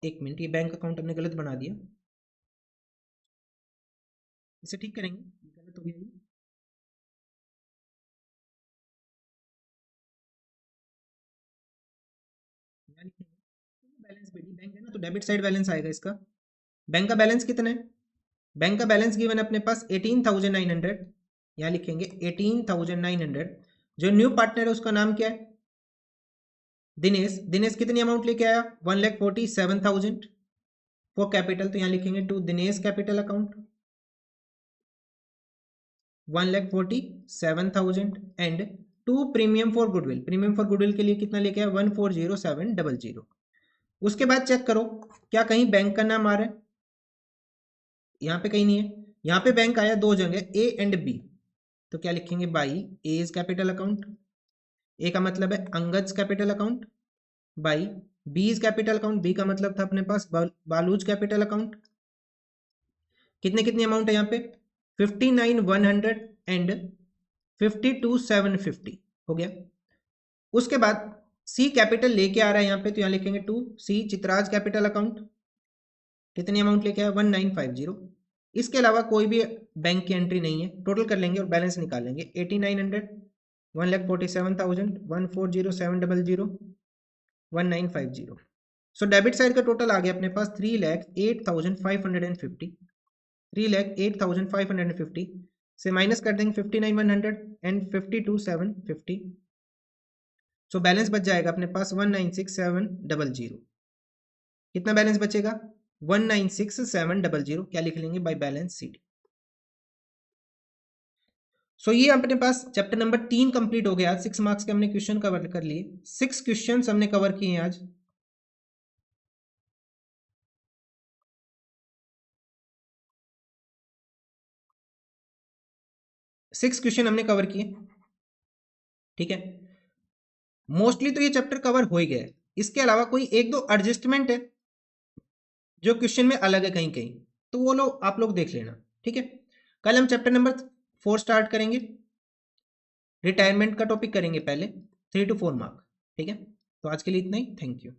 एक मिनट, ये बैंक अकाउंट हमने गलत बना दिया, इसे ठीक करेंगे, गलत हो गया ये। यहाँ लिखेंगे बैलेंस BD, बैंक है ना तो डेबिट साइड बैलेंस आएगा इसका। बैंक का बैलेंस कितना है, बैंक का बैलेंस गिवन अपने पास 18,900, यहाँ लिखेंगे 18,900। जो न्यू पार्टनर है उसका नाम क्या है दिनेश, दिनेश कितनी अमाउंट लेके आया 1,47,000 फॉर कैपिटल, तो यहाँ लिखेंगे to Dinesh capital account 1,47,000 and to premium for goodwill, premium for goodwill के लिए कितना लेके आया 1,407,000। उसके बाद चेक करो क्या कहीं बैंक का नाम आ रहा है, यहाँ पे कहीं नहीं है, यहाँ पे बैंक आया दो जगह A एंड B, तो क्या लिखेंगे by A's capital account, A का मतलब है Angad's capital account, by B's capital account, B का मतलब था अपने पास बालूज कैपिटल अकाउंट। कितने कितनी अमाउंट है यहाँ पे 59,100 एंड 52,750 हो गया। उसके बाद सी कैपिटल लेके आ रहा है यहाँ पे, तो यहाँ लिखेंगे टू सी चित्राज कैपिटल अकाउंट, कितनी अमाउंट लेके आया 1950। इसके अलावा कोई भी बैंक की एंट्री नहीं है, टोटल कर लेंगे और बैलेंस निकाल लेंगे 8,900, 1,47,000, 1,407,000, 1,950। सो डेबिट साइड का टोटल आ गया अपने पास 3,08,550, 3,08,550 से माइनस कर देंगे 59,100 एंड 52,750। सो बैलेंस बच जाएगा अपने पास 196,700। कितना बैलेंस बचेगा? 196,700। क्या लिख लेंगे? By balance sheet. सो ये अपने पास चैप्टर नंबर 3 कंप्लीट हो गया। 6 मार्क्स के हमने क्वेश्चन कवर कर लिए। 6 क्वेश्चन हमने कवर किए हैं आज। सिक्स क्वेश्चन हमने कवर किए, ठीक है। मोस्टली तो ये चैप्टर कवर हो ही गया है। इसके अलावा कोई एक दो एडजस्टमेंट है जो क्वेश्चन में अलग है कहीं कहीं, तो वो लोग आप लोग देख लेना, ठीक है। कल हम चैप्टर नंबर 4 स्टार्ट करेंगे। रिटायरमेंट का टॉपिक करेंगे पहले, 3 to 4 मार्क, ठीक है। तो आज के लिए इतना ही। Thank you.